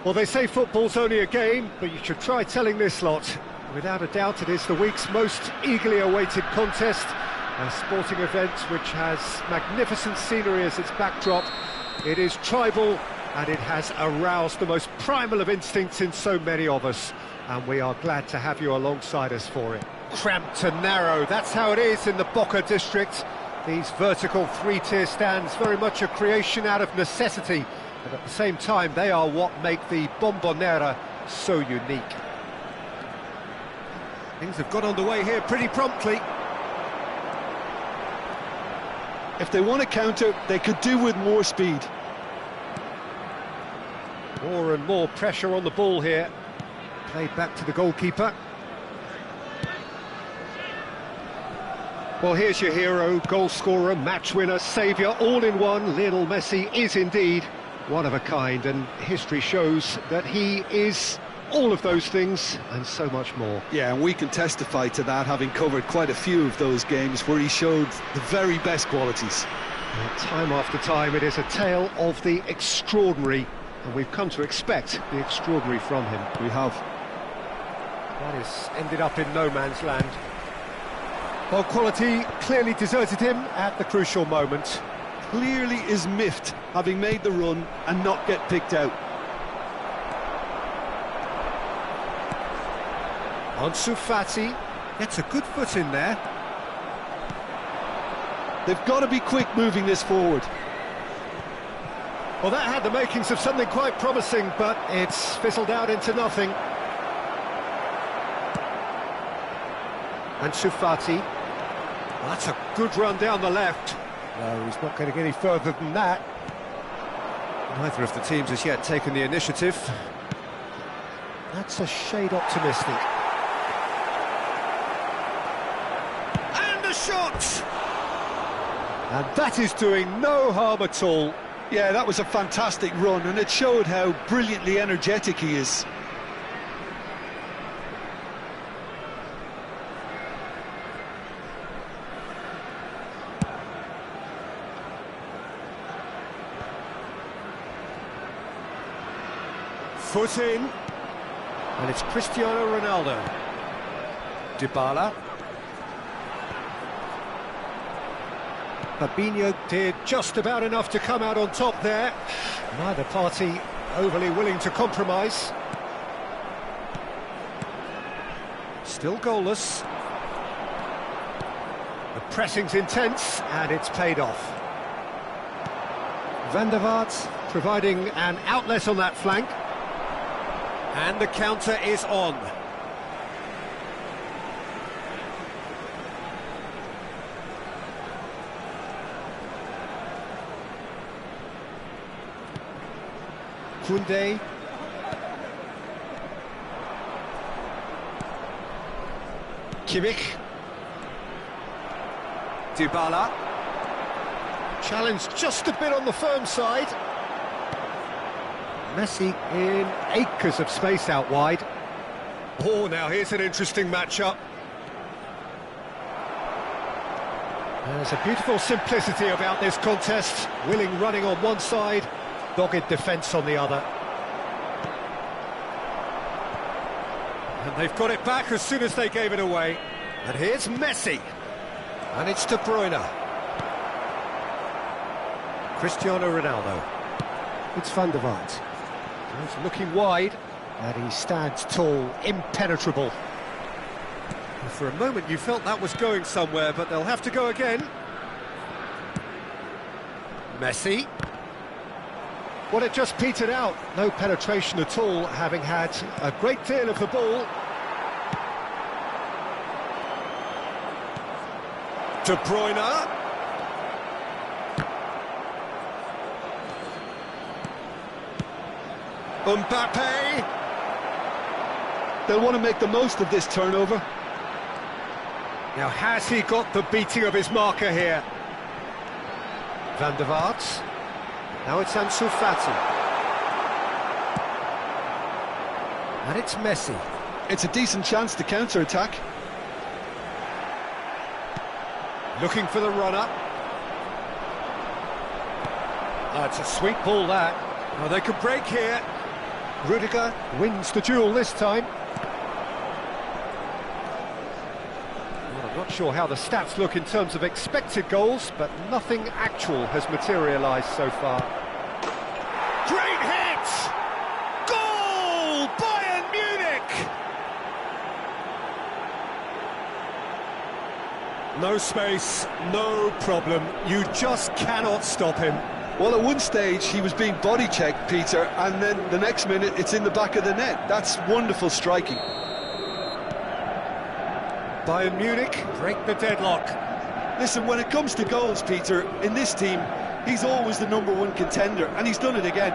Well, they say football's only a game, but you should try telling this lot. Without a doubt, it is the week's most eagerly awaited contest, a sporting event which has magnificent scenery as its backdrop. It is tribal, and it has aroused the most primal of instincts in so many of us, and we are glad to have you alongside us for it. Cramped and narrow, that's how it is in the Boca district. These vertical three-tier stands, very much a creation out of necessity, but at the same time they are what make the Bombonera so unique. Things have got underway here pretty promptly. If they want to counter, they could do with more speed. More and more pressure on the ball here. Played back to the goalkeeper. Well, here's your hero, goal scorer, match winner, saviour, all in one. Lionel Messi is indeed one of a kind, and history shows that he is all of those things and so much more. Yeah, and we can testify to that, having covered quite a few of those games where he showed the very best qualities. And time after time, it is a tale of the extraordinary, and we've come to expect the extraordinary from him. We have. That has ended up in no man's land. Well, quality clearly deserted him at the crucial moment. Clearly is miffed, having made the run and not get picked out. Ansu Fati gets a good foot in there. They've got to be quick moving this forward. Well, that had the makings of something quite promising, but it's fizzled out into nothing. Ansu Fati. That's a good run down the left. No, he's not going to get any further than that. Neither of the teams has yet taken the initiative. That's a shade optimistic. And a shot! And that is doing no harm at all. Yeah, that was a fantastic run, and it showed how brilliantly energetic he is. Foot in, and it's Cristiano Ronaldo. Dybala. Fabinho did just about enough to come out on top there. Neither party overly willing to compromise. Still goalless. The pressing's intense, and it's paid off. Van der Vaart providing an outlet on that flank. And the counter is on. Koundé. Kimmich. Dybala. Challenged just a bit on the firm side. Messi in acres of space out wide. Oh, now here's an interesting matchup. There's a beautiful simplicity about this contest. Willing running on one side, dogged defence on the other. And they've got it back as soon as they gave it away. And here's Messi. And it's De Bruyne. Cristiano Ronaldo. It's Van der Vaart. He's looking wide, and he stands tall, impenetrable. And for a moment you felt that was going somewhere, but they'll have to go again. Messi. Well, it just petered out. No penetration at all, having had a great deal of the ball. De Bruyne. Mbappe. They'll want to make the most of this turnover. Now, has he got the beating of his marker here? Van der Vaart. Now it's Ansu Fati. And it's Messi. It's a decent chance to counter-attack. Looking for the runner. Oh, it's a sweet ball, that. Oh, they could break here. Rudiger wins the duel this time. Well, I'm not sure how the stats look in terms of expected goals, but nothing actual has materialised so far. Great hit! Goal! Bayern Munich! No space, no problem. You just cannot stop him. Well, at one stage he was being body checked, Peter, and then the next minute it's in the back of the net. That's wonderful striking. Bayern Munich break the deadlock. Listen, when it comes to goals, Peter, in this team, he's always the #1 contender, and he's done it again.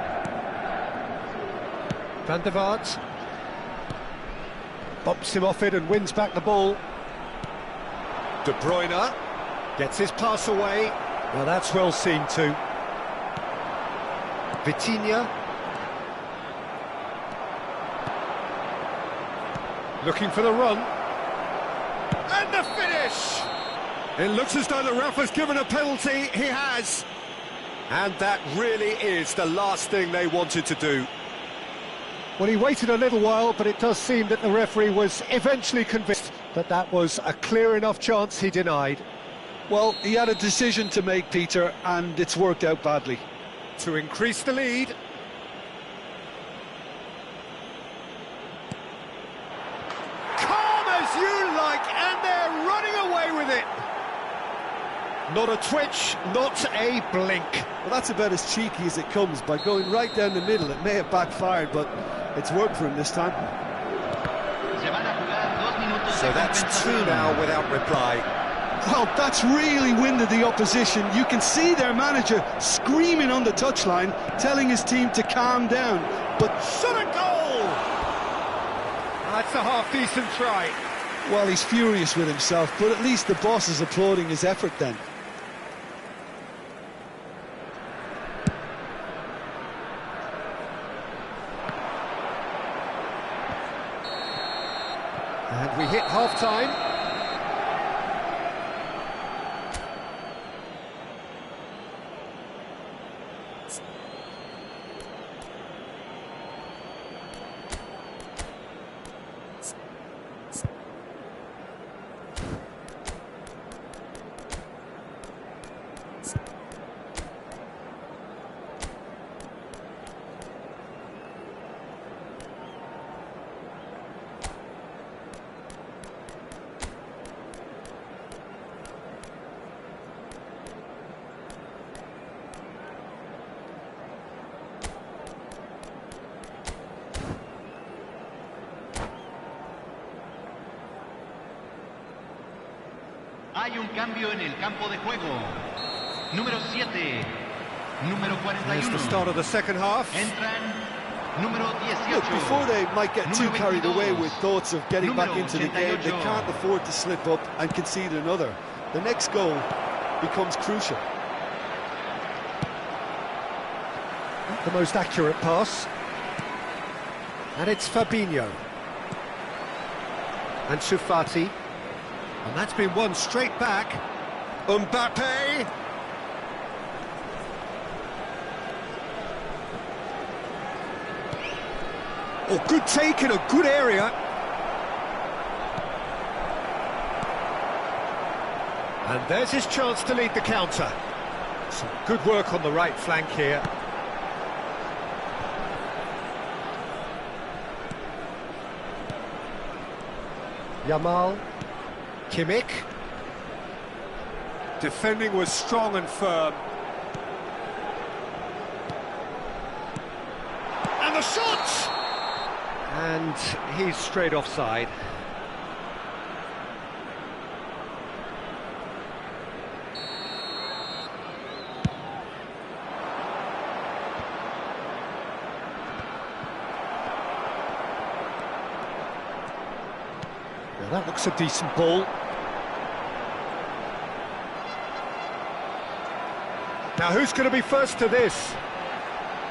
Van der Vaart bumps him off it and wins back the ball. De Bruyne gets his pass away. Well, that's well seen too. Vitinha looking for the run. And the finish! It looks as though the ref has given a penalty. He has. And that really is the last thing they wanted to do. Well, he waited a little while, but it does seem that the referee was eventually convinced that that was a clear enough chance he denied. Well, he had a decision to make, Peter, and it's worked out badly. To increase the lead. Calm as you like, and they're running away with it. Not a twitch, not a blink. Well, that's about as cheeky as it comes, by going right down the middle. It may have backfired, but it's worked for him this time. So that's 2 now without reply. Well, that's really winded the opposition. You can see their manager screaming on the touchline, telling his team to calm down. But shot a goal! That's a half-decent try. Well, he's furious with himself, but at least the boss is applauding his effort then. And we hit half-time. Hay un cambio en el campo de juego. Número 7, número 41. Here's the start of the second half. Entran número 18. Look, before they might get too carried away with thoughts of getting back into the game, they 88. can't afford to slip up and concede another. The next goal becomes crucial. The most accurate pass. And it's Fabinho. And Fati. And that's been won straight back. Mbappe. Oh, good take in a good area. And there's his chance to lead the counter. Some good work on the right flank here. Yamal. Kimmich. Defending was strong and firm. And the shot! And he's straight offside. Now that looks a decent ball. Now who's going to be first to this?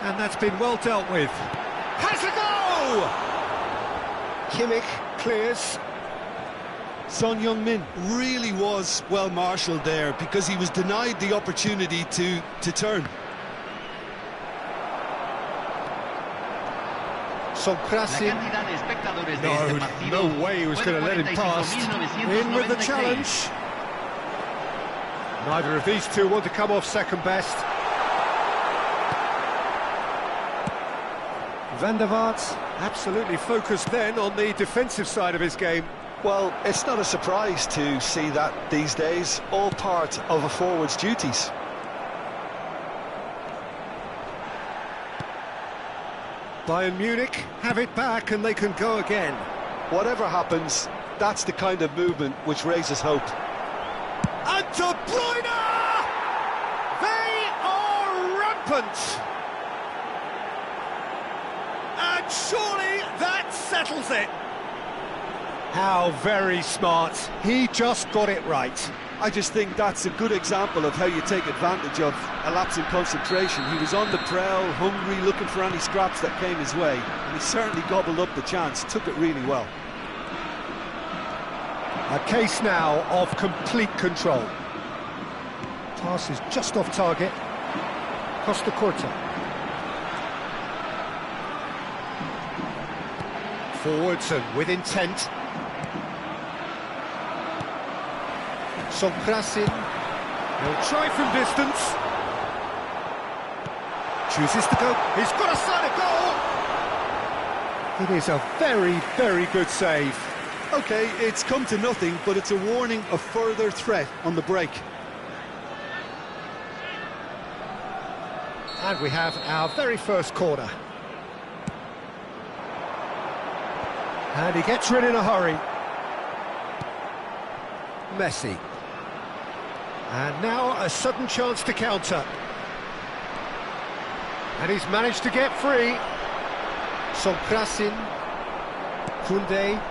And that's been well dealt with. Has a go! Kimmich clears. Son Heung-min really was well marshalled there because he was denied the opportunity to turn. Son La Krasin. cantidad de espectadores de este No, partido no way he was fue going de to let him pass. 45.996. In with the challenge. Neither of these two want to come off second best. Van der Vaart absolutely focused then on the defensive side of his game. Well, it's not a surprise to see that these days, all part of a forward's duties. Bayern Munich have it back and they can go again. Whatever happens, that's the kind of movement which raises hope. And De Bruyne! They are rampant! And surely that settles it. How very smart. He just got it right. I just think that's a good example of how you take advantage of a lapse in concentration. He was on the prowl, hungry, looking for any scraps that came his way, and he certainly gobbled up the chance, took it really well. A case now of complete control. Pass is just off target. Costa Corta. Forwards and with intent. Son Krasin. He'll try from distance. Chooses to go. He's got a sight of goal. It is a very, very good save. OK, it's come to nothing, but it's a warning of further threat on the break. And we have our very first corner. And he gets rid in a hurry. Messi. And now a sudden chance to counter. And he's managed to get free. Son Krasin. Koundé.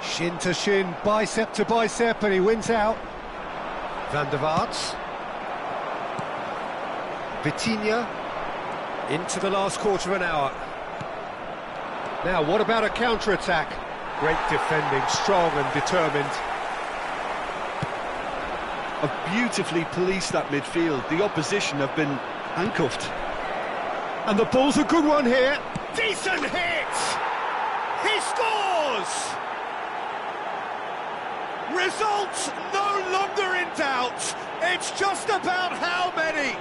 Shin to shin, bicep to bicep, and he wins out. Van der Vaart. Vitinha. Into the last quarter of an hour. Now, what about a counter-attack? Great defending, strong and determined. Have beautifully policed that midfield. The opposition have been handcuffed. And the ball's a good one here. Decent hit! He scores! Results no longer in doubt. It's just about how many.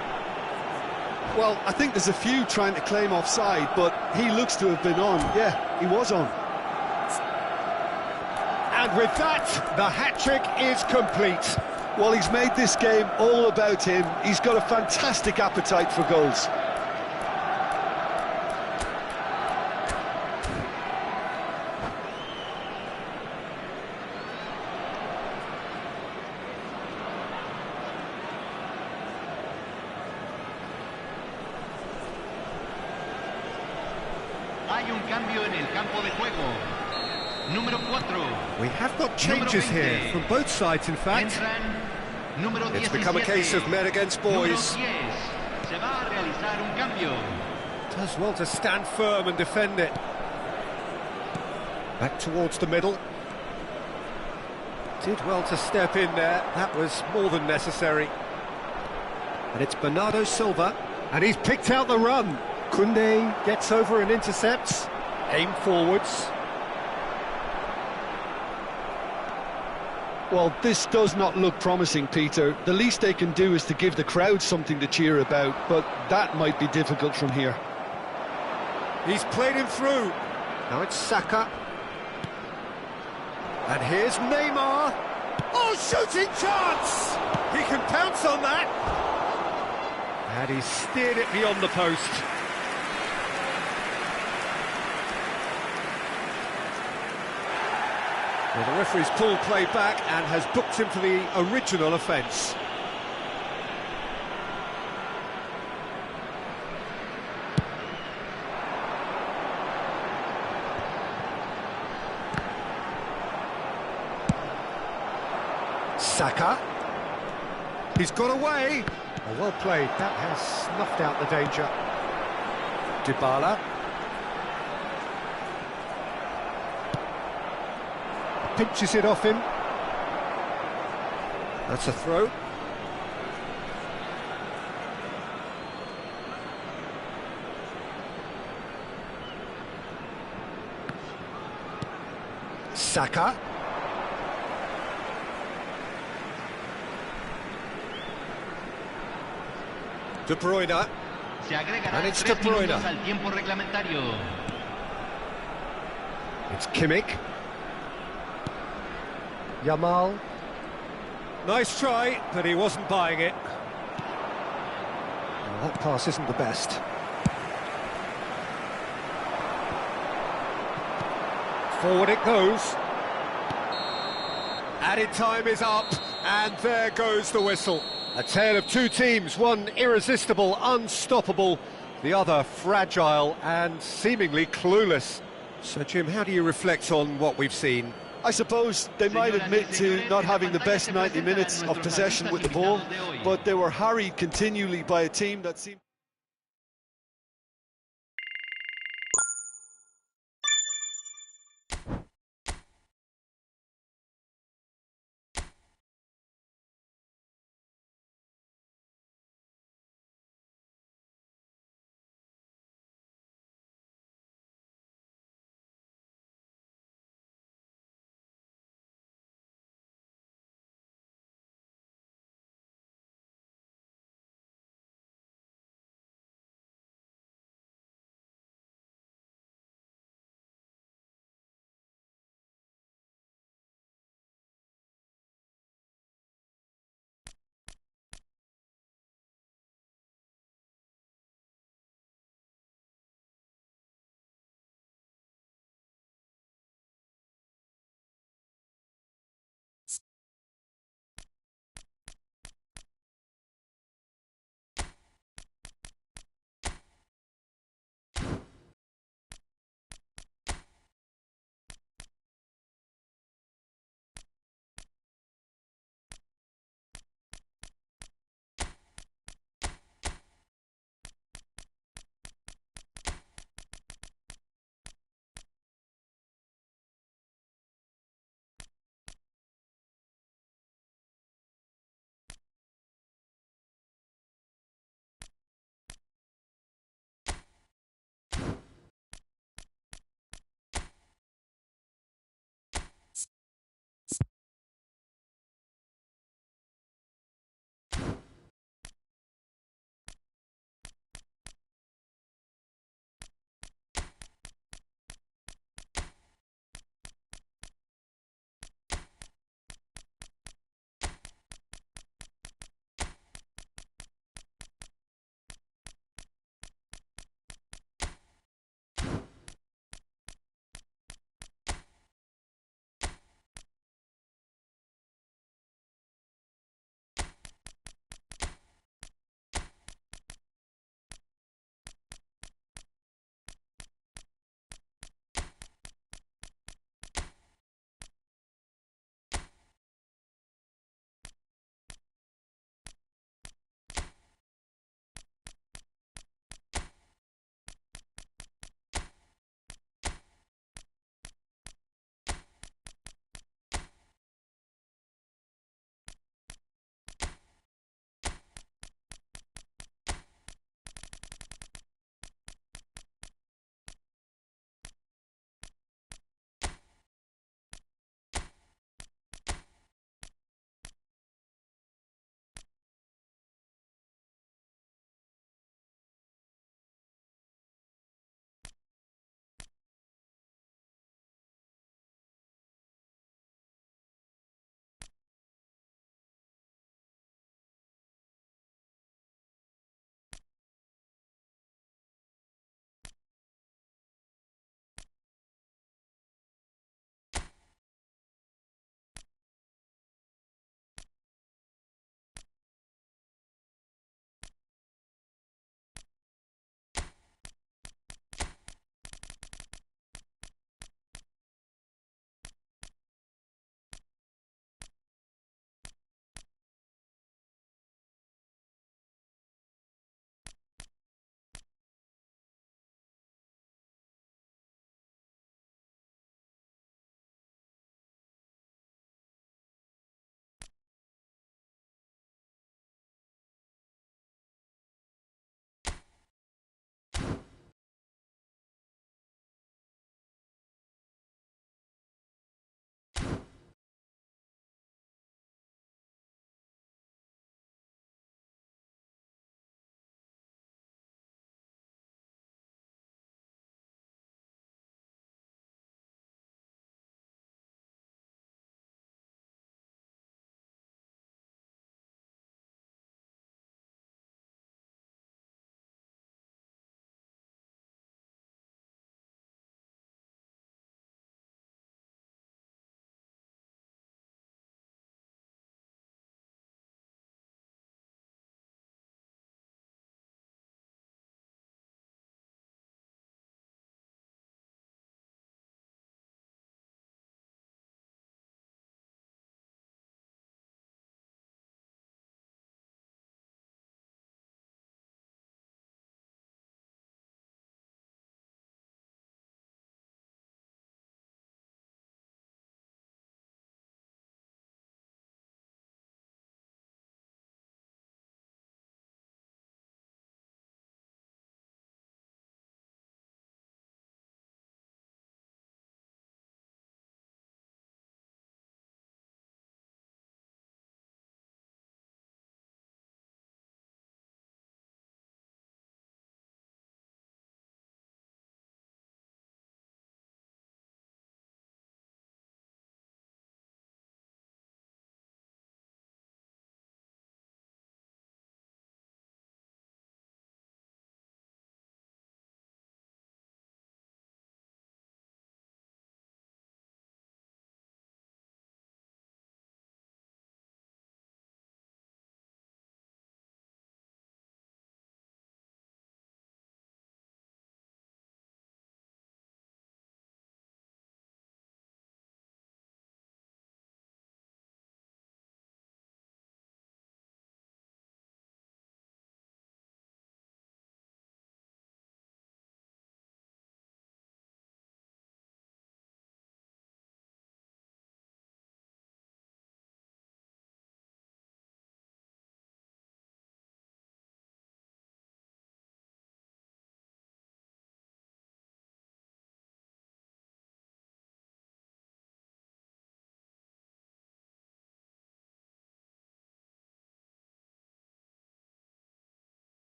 Well, I think there's a few trying to claim offside, but he looks to have been on. Yeah, he was on. And with that, the hat-trick is complete. Well, he's made this game all about him. He's got a fantastic appetite for goals. Hay un cambio en el campo de juego. Número 4. We have got changes here from both sides, in fact. Entran número 17. It's become a case of men against boys. Número 10. Se va a realizar un cambio. Does well to stand firm and defend it. Back towards the middle. Did well to step in there. That was more than necessary. And it's Bernardo Silva. And he's picked out the run. Koundé gets over and intercepts. Aim forwards. Well, this does not look promising, Peter. The least they can do is to give the crowd something to cheer about, but that might be difficult from here. He's played him through. Now it's Saka. And here's Neymar. Oh, shooting chance! He can pounce on that. And he's steered it beyond the post. Well, the referee's pulled play back and has booked him for the original offence. Saka. He's got away. Oh, well played. That has snuffed out the danger. Dybala. Pinches it off him. That's a throw. Saka. De Bruyne. Se agregará And it's 3 De Bruyne. minutos al tiempo reglamentario. It's Kimmich. Yamal. Nice try, but he wasn't buying it. Well, that pass isn't the best. Forward it goes. Added time is up, and there goes the whistle. A tale of two teams, one irresistible, unstoppable, the other fragile and seemingly clueless. So, Jim, how do you reflect on what we've seen? I suppose they might admit to not having the best 90 minutes of possession with the ball, but they were harried continually by a team that seemed...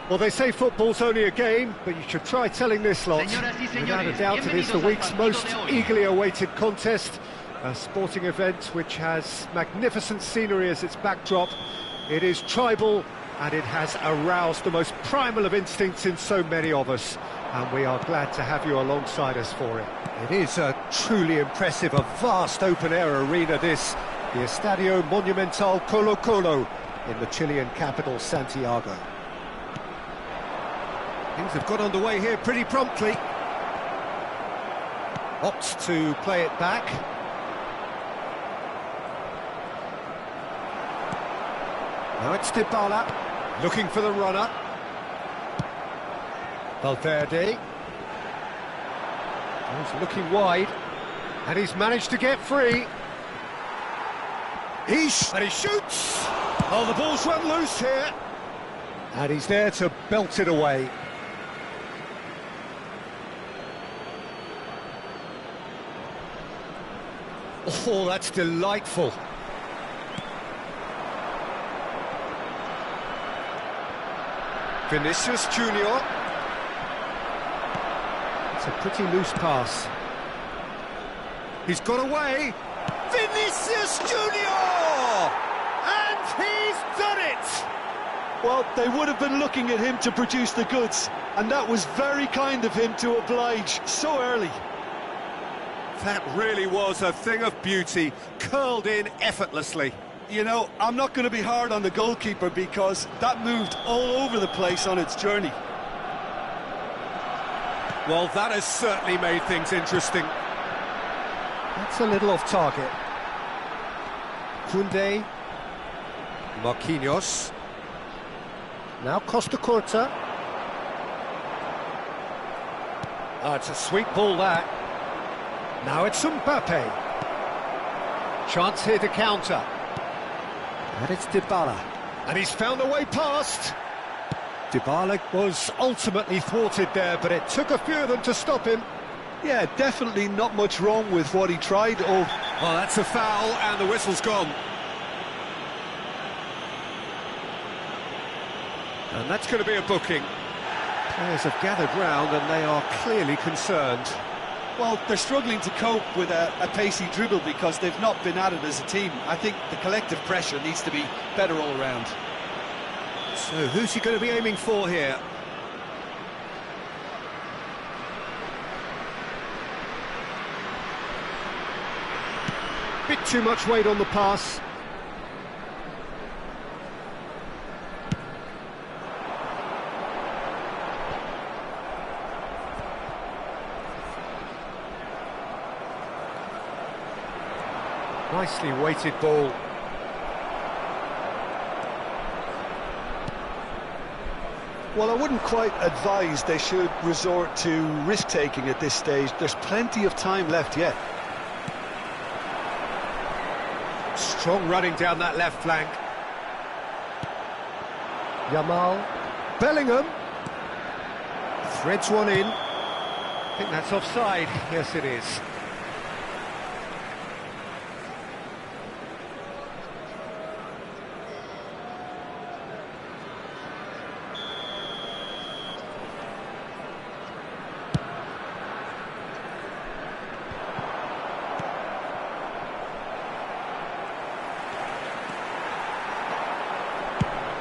Well, they say football's only a game, but you should try telling this lot. Señoras y Without a señores, doubt, it is the bienvenidos al week's partido most de hoy. eagerly awaited contest. A sporting event which has magnificent scenery as its backdrop. It is tribal, and it has aroused the most primal of instincts in so many of us. And we are glad to have you alongside us for it. It is a truly impressive, a vast open-air arena, this. The Estadio Monumental Colo Colo in the Chilean capital, Santiago. Things have got underway here pretty promptly. Opts to play it back. Now it's Dybala, looking for the runner. Valverde. He's looking wide, and he's managed to get free. And he shoots! Oh, the ball's run loose here. And he's there to belt it away. Oh, that's delightful. Vinicius Junior. It's a pretty loose pass. He's got away. Vinicius Junior! And he's done it! Well, they would have been looking at him to produce the goods, and that was very kind of him to oblige so early. That really was a thing of beauty, curled in effortlessly. You know, I'm not going to be hard on the goalkeeper because that moved all over the place on its journey. Well, that has certainly made things interesting. That's a little off target. Koundé. Marquinhos. Now Costa Curta. It's a sweet ball, that. Now it's Mbappe. Chance here to counter. And it's Dybala. And he's found a way past. Dybala was ultimately thwarted there, but it took a few of them to stop him. Yeah, definitely not much wrong with what he tried. Well, that's a foul, and the whistle's gone. And that's going to be a booking. Players have gathered round, and they are clearly concerned. Well, they're struggling to cope with a pacey dribble because they've not been at it as a team. I think the collective pressure needs to be better all around. So who's he going to be aiming for here? Bit too much weight on the pass. Nicely weighted ball. Well, I wouldn't quite advise they should resort to risk-taking at this stage. There's plenty of time left yet. Strong running down that left flank. Yamal. Bellingham. Threads one in. I think that's offside. Yes, it is.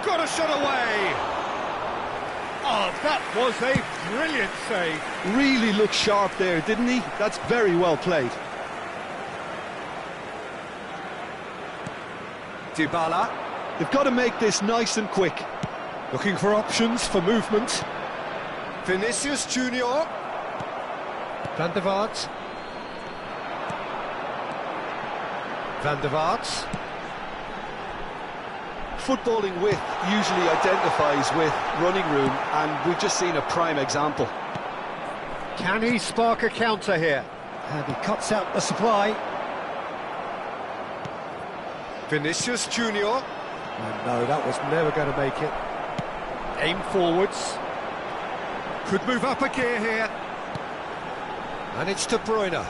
Got a shot away. Oh, that was a brilliant save. Really looked sharp there, didn't he? That's very well played. Dybala. They've got to make this nice and quick. Looking for options for movement. Vinicius Junior. Van der Vaart. Van der Vaart. Footballing width usually identifies with running room, and we've just seen a prime example. Can he spark a counter here? And he cuts out the supply. Vinicius Junior. Oh, no, that was never going to make it. Aim forwards. Could move up a gear here. And it's De Bruyne.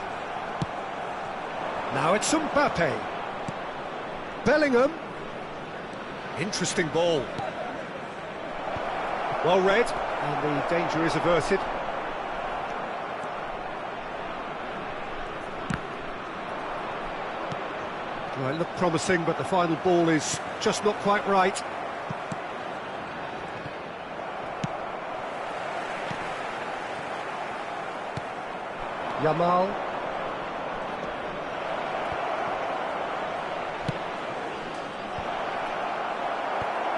Now it's Mbappe. Bellingham. Interesting ball. Well read, and the danger is averted. Well, it looked promising, but the final ball is just not quite right. Yamal.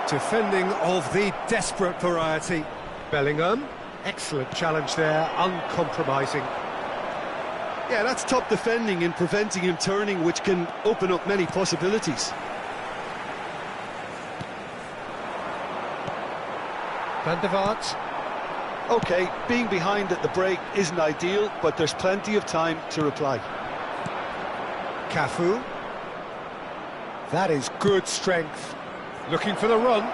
Defending of the desperate variety. Bellingham, excellent challenge there, uncompromising. Yeah, that's top defending in preventing him turning, which can open up many possibilities. Van der Vaart. OK, being behind at the break isn't ideal, but there's plenty of time to reply. Cafu. That is good strength. Looking for the run.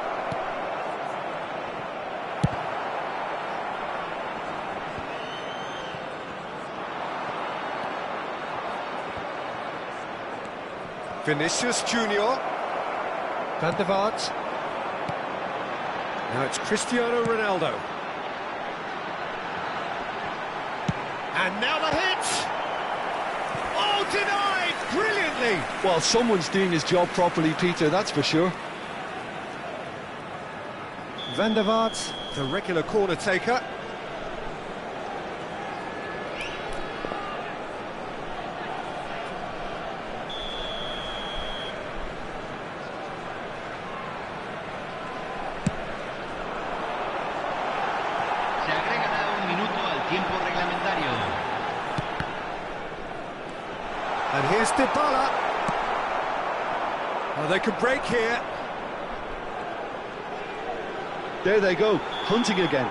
Vinicius Junior. Van der Vaart. Now it's Cristiano Ronaldo. And now the hit! Oh, denied! Brilliantly! Well, someone's doing his job properly, Peter, that's for sure. Van der Vaart, the regular corner taker. Se agregará un minuto al tiempo reglamentario. And here's Dybala. Oh, they could break here. There they go, hunting again.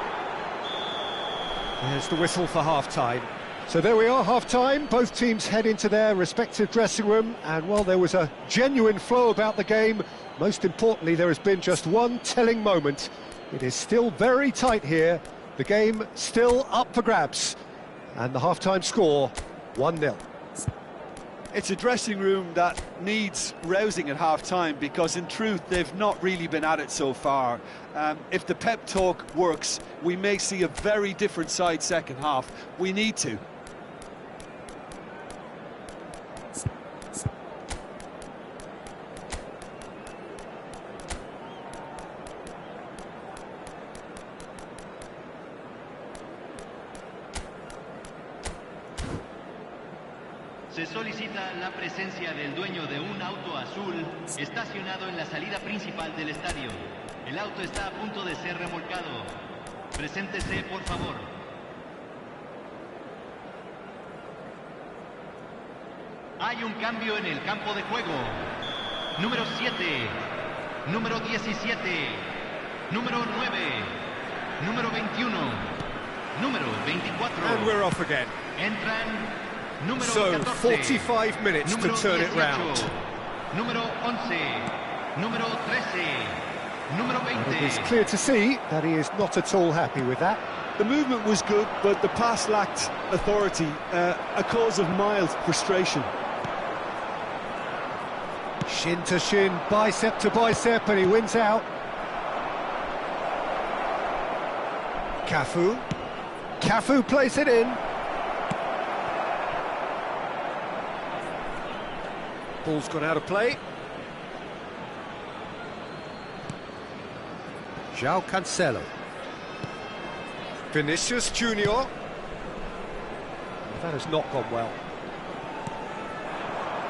There's the whistle for half-time. So there we are, half-time. Both teams head into their respective dressing room, and while there was a genuine flow about the game, most importantly, there has been just one telling moment. It is still very tight here. The game still up for grabs. And the half-time score, 1-0. It's a dressing room that needs rousing at half-time because, in truth, they've not really been at it so far. If the pep talk works, we may see a very different side second half. We need to. Se solicita la presencia del dueño de un auto azul estacionado en la salida principal del estadio. El auto está a punto de ser remolcado. Preséntese, por favor. Hay un cambio en el campo de juego. Número 7, número 17, número 9, número 21, número 24. And we're off again. Entran número So, 14, 45 minutes to número turn it 18, round. número 11, número 13, número And it 20. is clear to see that he is not at all happy with that. The movement was good, but the pass lacked authority, a cause of mild frustration. Shin to shin, bicep to bicep, and he wins out. Cafu. Cafu plays it in. Ball's gone out of play. João Cancelo. Vinicius Junior. That has not gone well.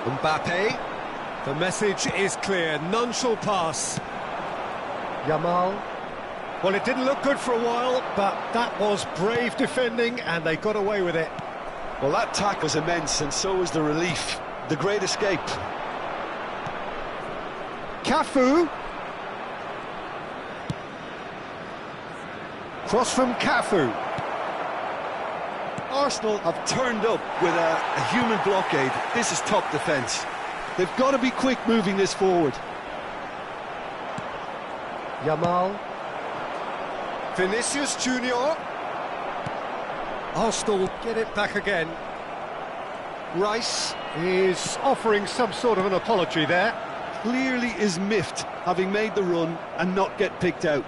Mbappe. The message is clear, none shall pass. Yamal. Well, it didn't look good for a while, but that was brave defending, and they got away with it. Well, that tackle was immense, and so was the relief. The great escape. Cafu. Cross from Cafu. Arsenal have turned up with a human blockade. This is top defence. They've got to be quick moving this forward. Yamal. Vinicius Junior. Arsenal get it back again. Rice is offering some sort of an apology there. Clearly is miffed, having made the run and not get picked out.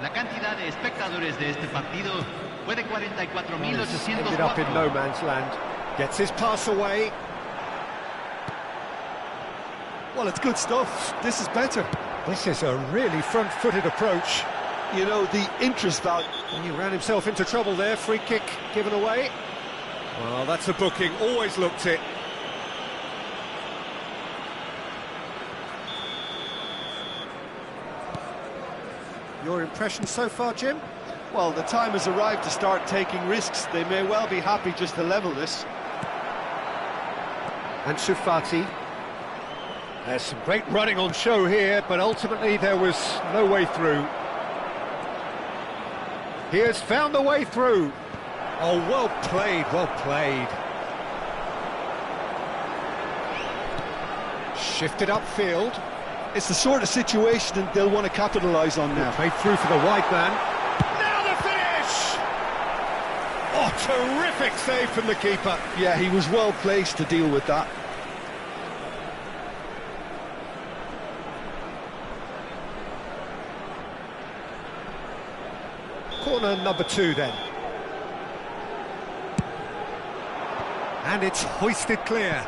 La cantidad de espectadores de este partido fue de 44.804. Ended up in no man's land. Gets his pass away. Well, it's good stuff. This is better. This is a really front-footed approach. You know, the interest value. He ran himself into trouble there. Free kick given away. Well, that's a booking. Always looked it. Your impression so far, Jim? Well, the time has arrived to start taking risks. They may well be happy just to level this. And Fati. There's some great running on show here, but ultimately there was no way through. He has found the way through. Oh, well played, well played. Shifted upfield. It's the sort of situation they'll want to capitalise on now. Played through for the wide man. Now the finish! Oh, terrific save from the keeper. Yeah, he was well placed to deal with that. Corner number 2 then. And it's hoisted clear.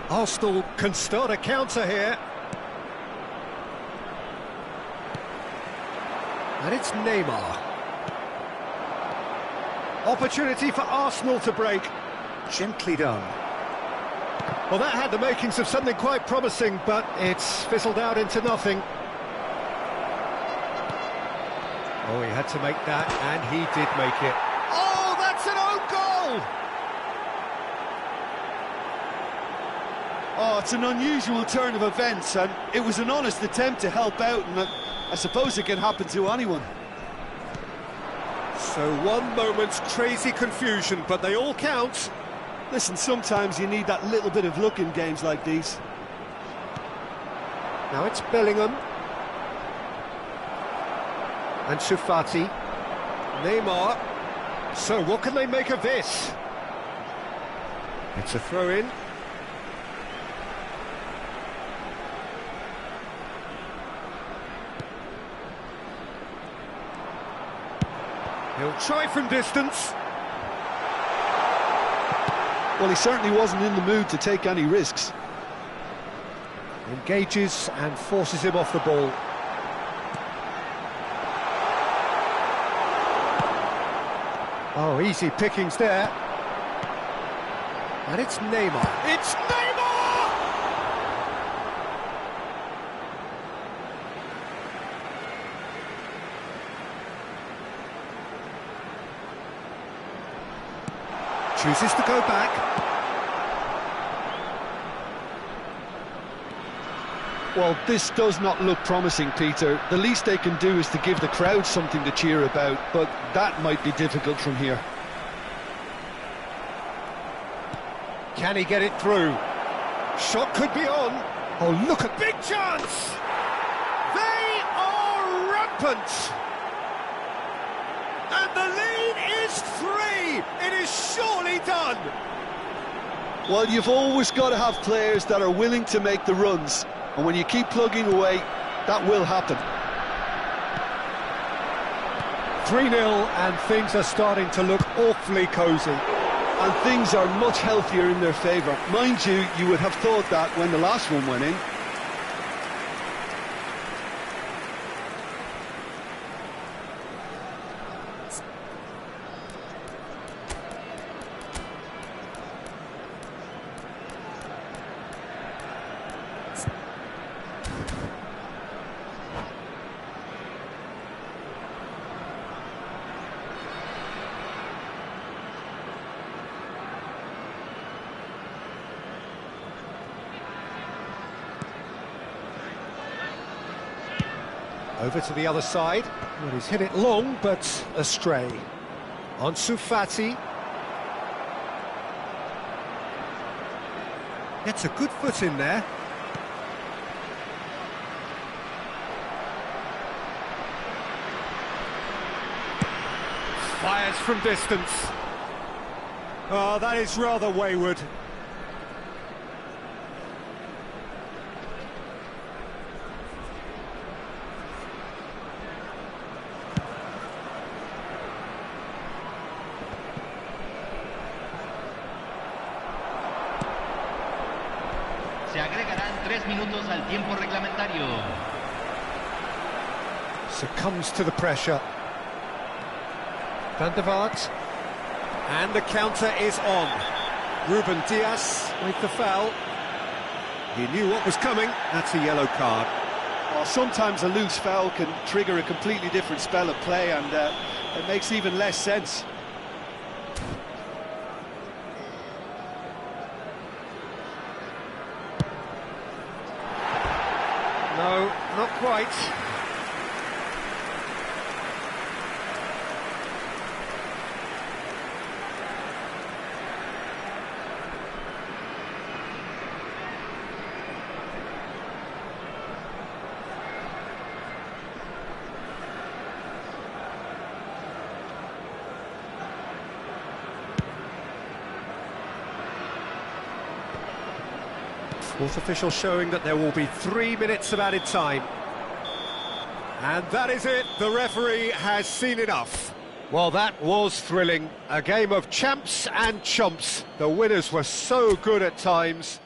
Arsenal can start a counter here. And it's Neymar. Opportunity for Arsenal to break. Gently done. Well, that had the makings of something quite promising, but it's fizzled out into nothing. Oh, he had to make that, and he did make it. Oh, that's an own goal! Oh, it's an unusual turn of events, and it was an honest attempt to help out, and I suppose it can happen to anyone. So one moment's crazy confusion, but they all count. Listen, sometimes you need that little bit of luck in games like these. Now it's Bellingham. And Fati. Neymar. So what can they make of this? It's a throw-in. He'll try from distance. Well, he certainly wasn't in the mood to take any risks. Engages and forces him off the ball. Oh, easy pickings there. And it's Neymar. It's Neymar! Chooses to go back. Well, this does not look promising, Peter. The least they can do is to give the crowd something to cheer about, but that might be difficult from here. Can he get it through? Shot could be on. Oh, look at big chance! They are rampant! And the lead is 3! It is surely done! Well, you've always got to have players that are willing to make the runs. And when you keep plugging away, that will happen. 3-0, and things are starting to look awfully cosy. And things are much healthier in their favour. Mind you, you would have thought that when the last one went in. Over to the other side. Well, he's hit it long, but astray. On Fati. Gets a good foot in there. Fires from distance. Oh, that is rather wayward. 3 minutos al tiempo reglamentario. Succumbs to the pressure. Van der Vaart. And the counter is on. Ruben Dias with the foul. He knew what was coming. That's a yellow card. Well, sometimes a loose foul can trigger a completely different spell of play, and it makes even less sense. No, not quite. Fourth official showing that there will be 3 minutes of added time. And that is it, the referee has seen enough. Well, that was thrilling. A game of champs and chumps. The winners were so good at times.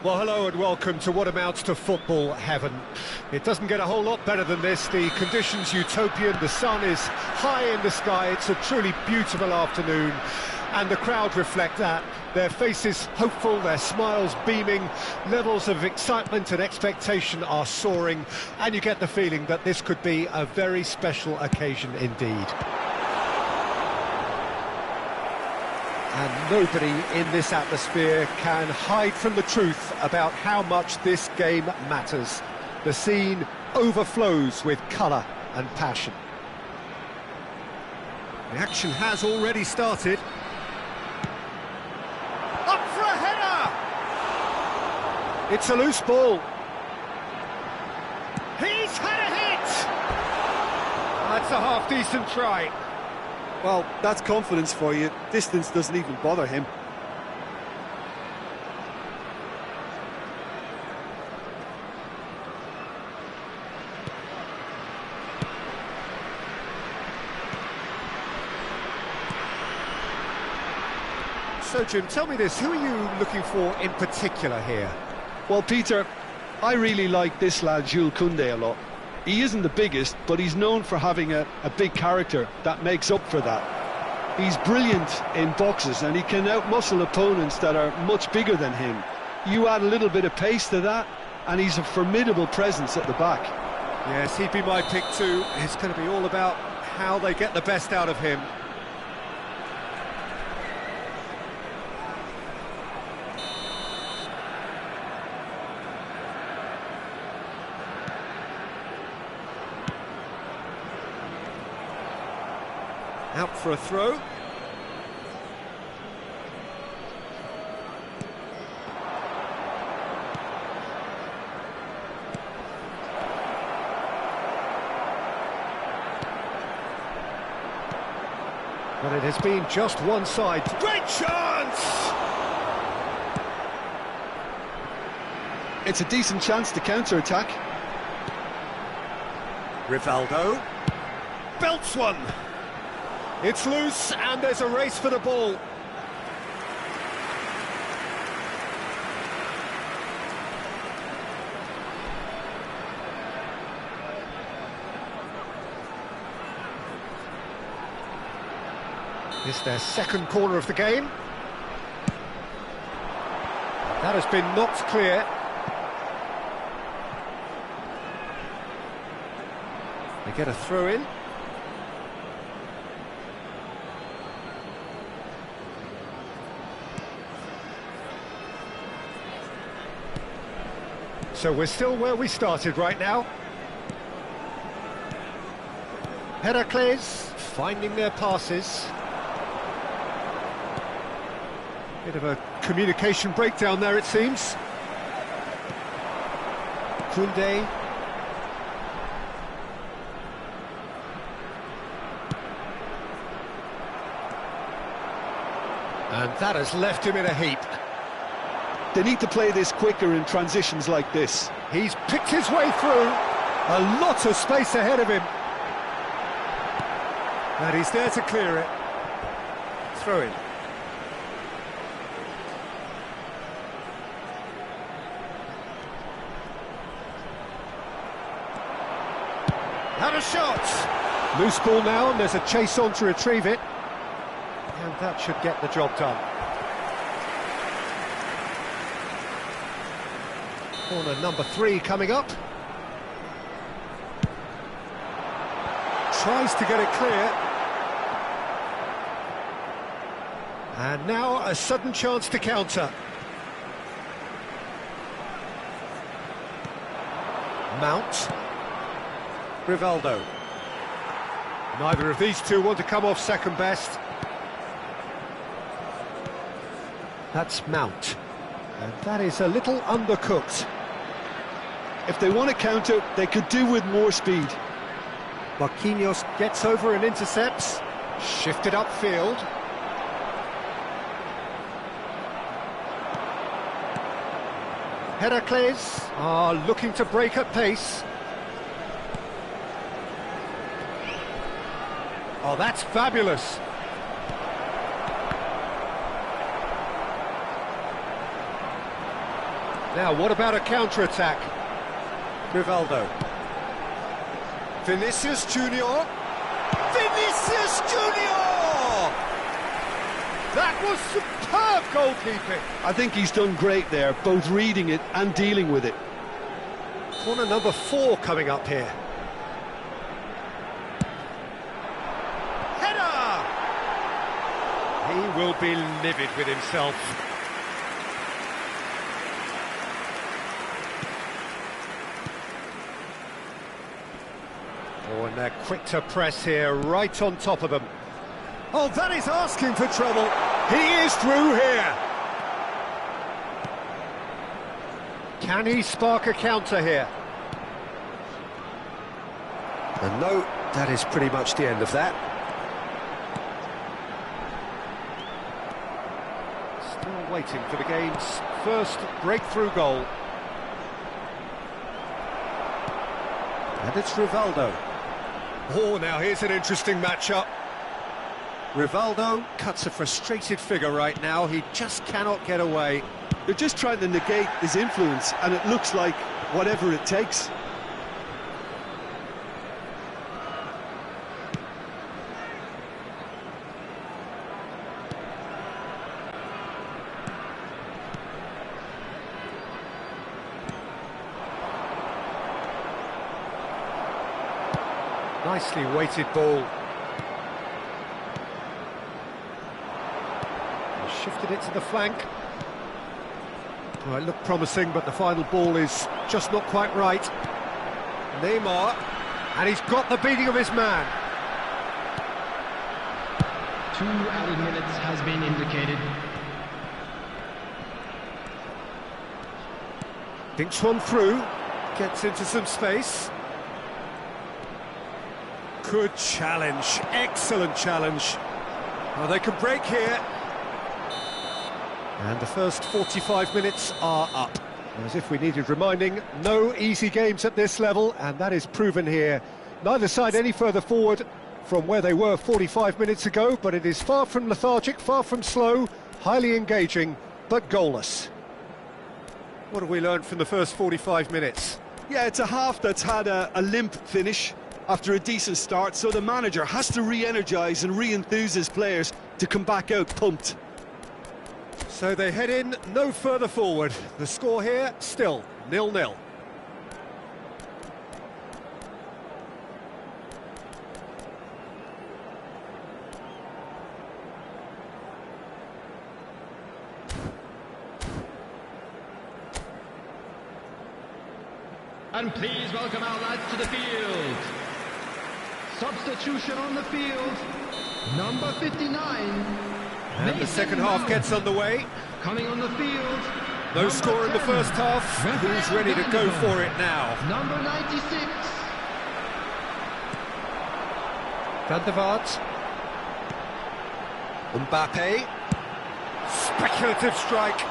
Well, hello and welcome to what amounts to football heaven. It doesn't get a whole lot better than this. The conditions utopian, the sun is high in the sky, it's a truly beautiful afternoon, and the crowd reflect that. Their faces hopeful, their smiles beaming, levels of excitement and expectation are soaring, and you get the feeling that this could be a very special occasion indeed. And nobody in this atmosphere can hide from the truth about how much this game matters. The scene overflows with colour and passion. The action has already started. Up for a header! It's a loose ball. He's had a hit! That's a half-decent try. Well, that's confidence for you. Distance doesn't even bother him. So, Jim, tell me this, who are you looking for in particular here? Well, Peter, I really like this lad, Jules Koundé, a lot. He isn't the biggest, but he's known for having a big character that makes up for that. He's brilliant in boxes and he can outmuscle opponents that are much bigger than him. You add a little bit of pace to that and he's a formidable presence at the back. Yes, he'd be my pick too. It's going to be all about how they get the best out of him. Out for a throw. But it has been just one side. Great chance! It's a decent chance to counter-attack. Rivaldo belts one. It's loose, and there's a race for the ball. It's their second corner of the game. That has been knocked clear. They get a throw in. So we're still where we started right now. Heracles finding their passes. Bit of a communication breakdown there, it seems. Koundé. And that has left him in a heap. They need to play this quicker in transitions like this. He's picked his way through. A lot of space ahead of him. And he's there to clear it. Throw in. Had a shot. Loose ball now, and there's a chase on to retrieve it. And that should get the job done. Corner number 3 coming up. Tries to get it clear. And now a sudden chance to counter. Mount. Rivaldo. Neither of these two want to come off second best. That's Mount. And that is a little undercooked. If they want to counter, they could do with more speed. Marquinhos gets over and intercepts. Shifted upfield. Heracles are looking to break at pace. Oh, that's fabulous. Now, what about a counter-attack? Rivaldo. Vinicius Junior. Vinicius Junior! That was superb goalkeeping. I think he's done great there, both reading it and dealing with it. Corner number 4 coming up here. Header! He will be livid with himself. Oh, and they're quick to press here, right on top of them. Oh, that is asking for trouble. He is through here. Can he spark a counter here? And no, that is pretty much the end of that. Still waiting for the game's first breakthrough goal. And it's Rivaldo. Oh, now here's an interesting matchup. Rivaldo cuts a frustrated figure right now. He just cannot get away. They're just trying to negate his influence, and it looks like whatever it takes. Nicely weighted ball. He shifted it to the flank. Well, it looked promising, but the final ball is just not quite right. Neymar, and he's got the beating of his man. 2 added minutes has been indicated. Dinks one through, gets into some space. Good challenge, excellent challenge. Oh, they can break here. And the first 45 minutes are up. As if we needed reminding, no easy games at this level, and that is proven here. Neither side any further forward from where they were 45 minutes ago, but it is far from lethargic, far from slow, highly engaging, but goalless. What have we learned from the first 45 minutes? Yeah, it's a half that's had a limp finish after a decent start, so the manager has to re-energise and re-enthuse his players to come back out pumped. So they head in no further forward. The score here, still 0-0. And please welcome our lads to the field. Substitution on the field, number 59. And the second half gets underway. Coming on the field. No score in the first half. Who's ready to go for it now? Number 96. Van der Vaart. Mbappe. Speculative strike.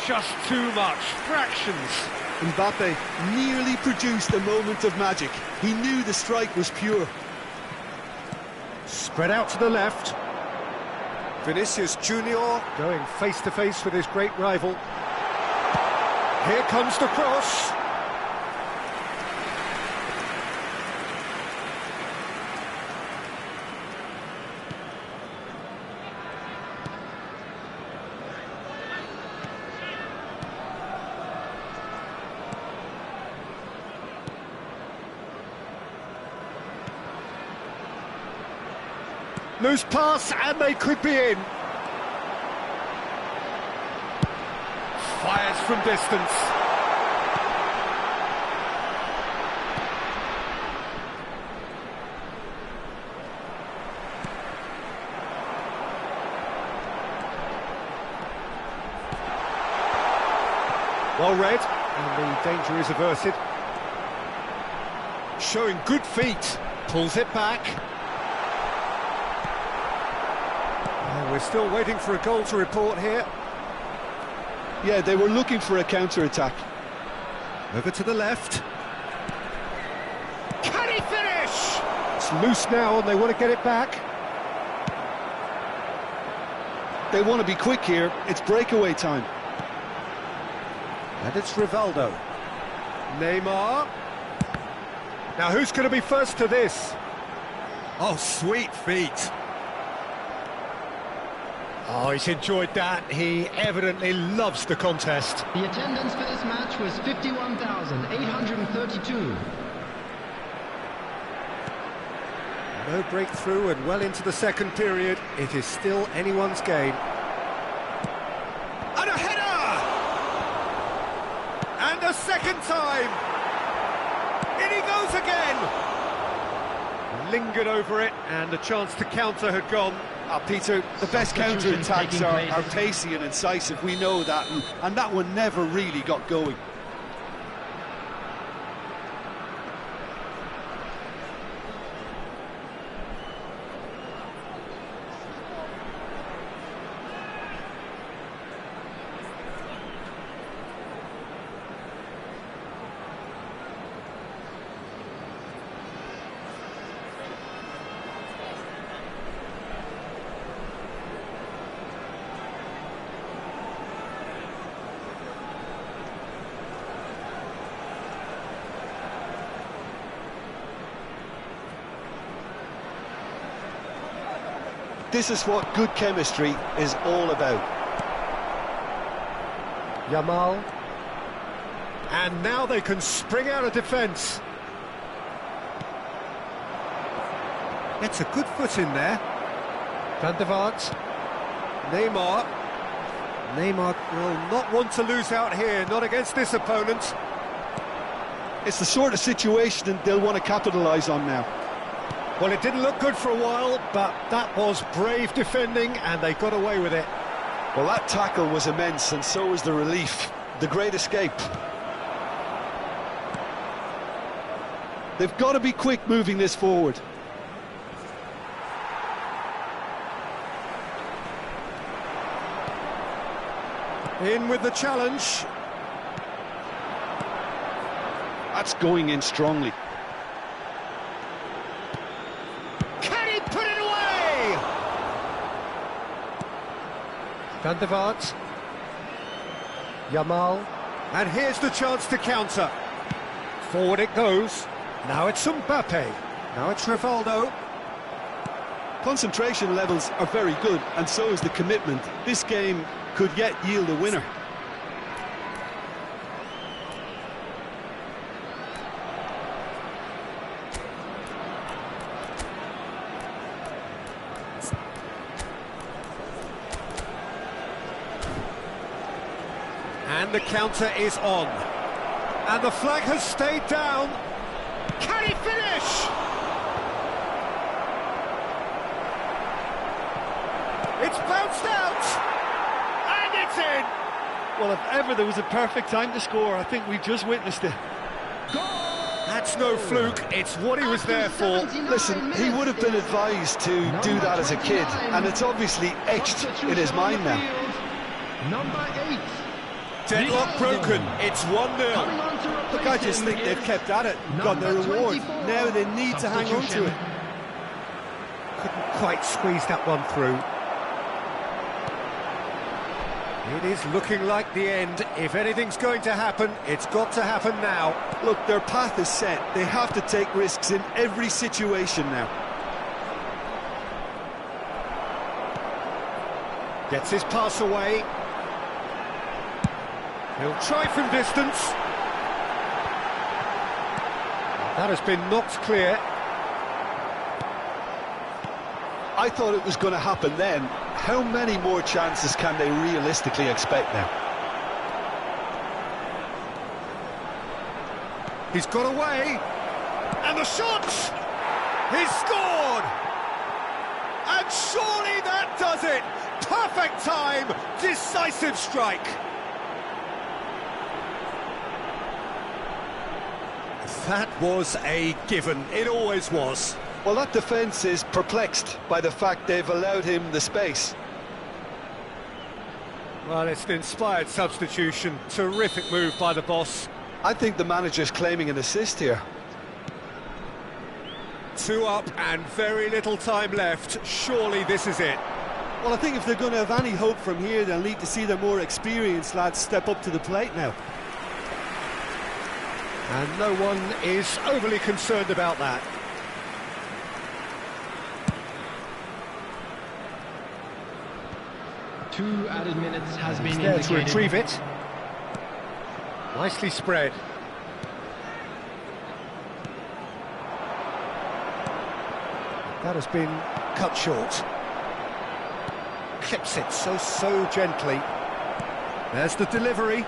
Just too much. Fractions. Mbappe nearly produced a moment of magic. He knew the strike was pure. Spread out to the left. Vinicius Junior going face-to-face with his great rival. Here comes the cross. Loose pass, and they could be in. Fires from distance. Well read, and the danger is averted. Showing good feet, pulls it back. We're still waiting for a goal to report here. Yeah, they were looking for a counter-attack. Over to the left. Can he finish? It's loose now and they want to get it back. They want to be quick here. It's breakaway time. And it's Rivaldo. Neymar. Now who's going to be first to this? Oh, sweet feet. Oh, he's enjoyed that. He evidently loves the contest. The attendance for this match was 51,832. No breakthrough and well into the second period. It is still anyone's game. And a header! And a second time! In he goes again! Lingered over it, and the chance to counter had gone. Peter, the best counter-attacks are pacey and incisive, we know that, and that one never really got going. This is what good chemistry is all about. Yamal. And now they can spring out of defence. It's a good foot in there. Van der Vaart. Neymar. Neymar will not want to lose out here, not against this opponent. It's the sort of situation they'll want to capitalise on now. Well, it didn't look good for a while, but that was brave defending, and they got away with it. Well, that tackle was immense, and so was the relief. The great escape. They've got to be quick moving this forward. In with the challenge. That's going in strongly. Van der Vaart. Yamal. And here's the chance to counter. Forward it goes. Now it's Mbappe. Now it's Rivaldo. Concentration levels are very good, and so is the commitment. This game could yet yield a winner. And the counter is on. And the flag has stayed down. Can he finish? It's bounced out. And it's in. Well, if ever there was a perfect time to score, I think we just witnessed it. That's no fluke, it's what he was there for. Listen, he would have been advised to do that as a kid, and it's obviously etched in his mind now. Number 8. Deadlock broken, it's 1-0. Look, I just think they've kept at it, got their reward. Now they need to hang on to it. Couldn't quite squeeze that one through. It is looking like the end. If anything's going to happen, it's got to happen now. Look, their path is set. They have to take risks in every situation now. Gets his pass away. He'll try from distance. That has been knocked clear. I thought it was going to happen then. How many more chances can they realistically expect now? He's got away. And the shot! He's scored! And surely that does it! Perfect time! Decisive strike! That was a given. It always was. Well, that defence is perplexed by the fact they've allowed him the space. Well, it's an inspired substitution. Terrific move by the boss. I think the manager's claiming an assist here. 2 up and very little time left. Surely this is it. Well, I think if they're going to have any hope from here, they'll need to see their more experienced lads step up to the plate now. And no one is overly concerned about that. Two added minutes has been There indicated. to retrieve it. Nicely spread. That has been cut short. Clips it so gently. There's the delivery.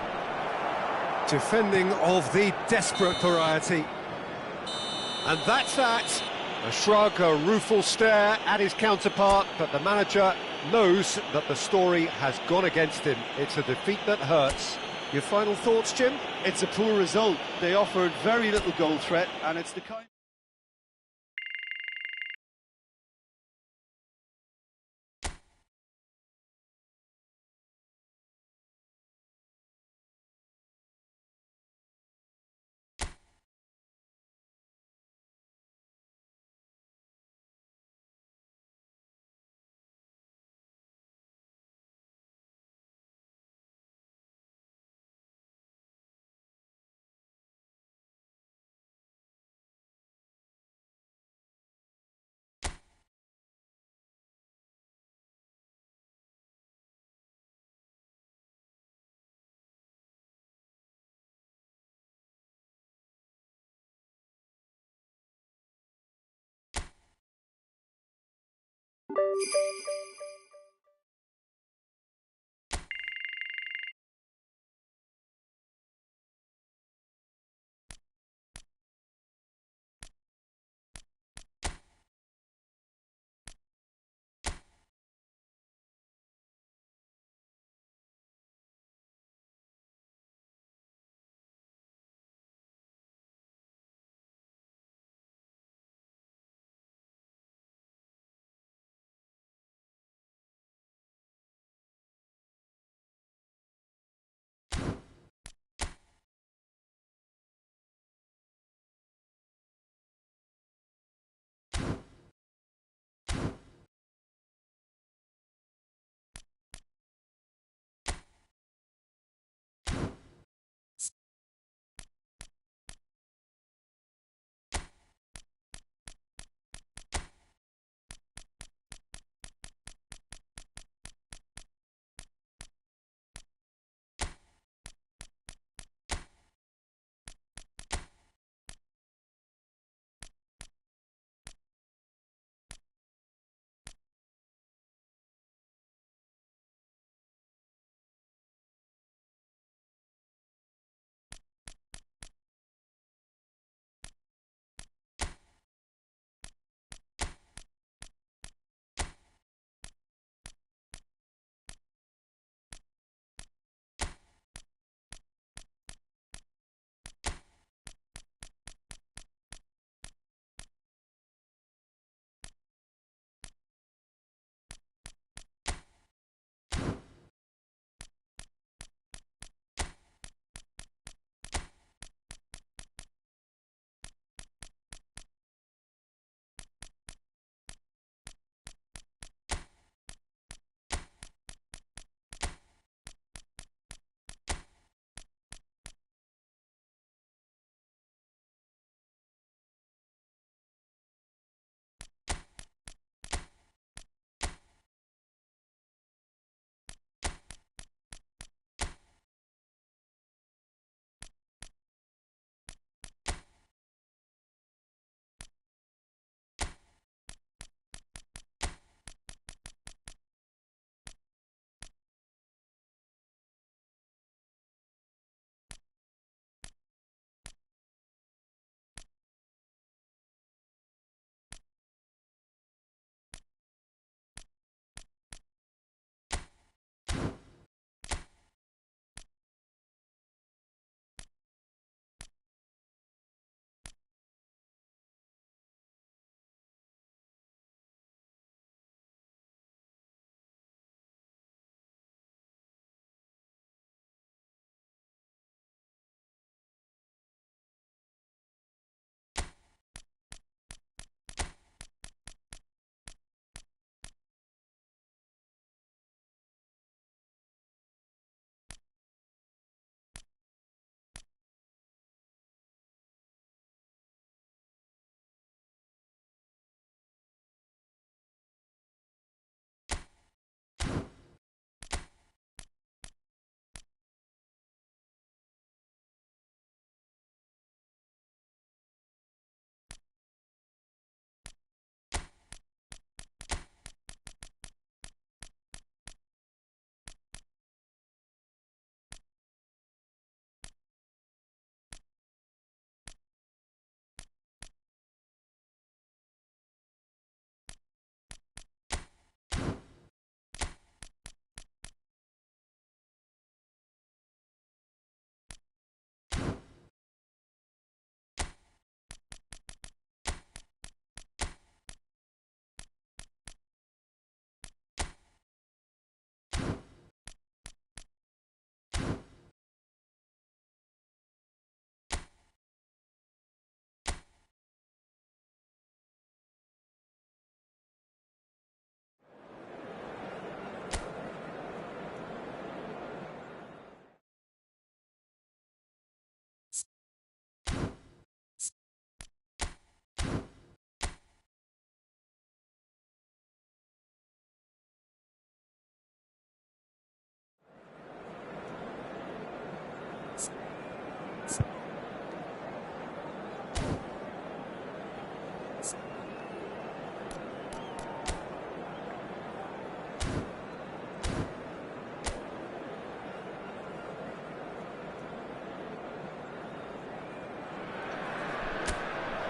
Defending of the desperate variety. And that's that. A shrug, a rueful stare at his counterpart, but the manager knows that the story has gone against him. It's a defeat that hurts. Your final thoughts, Jim? It's a poor result. They offered very little goal threat, and it's the kind...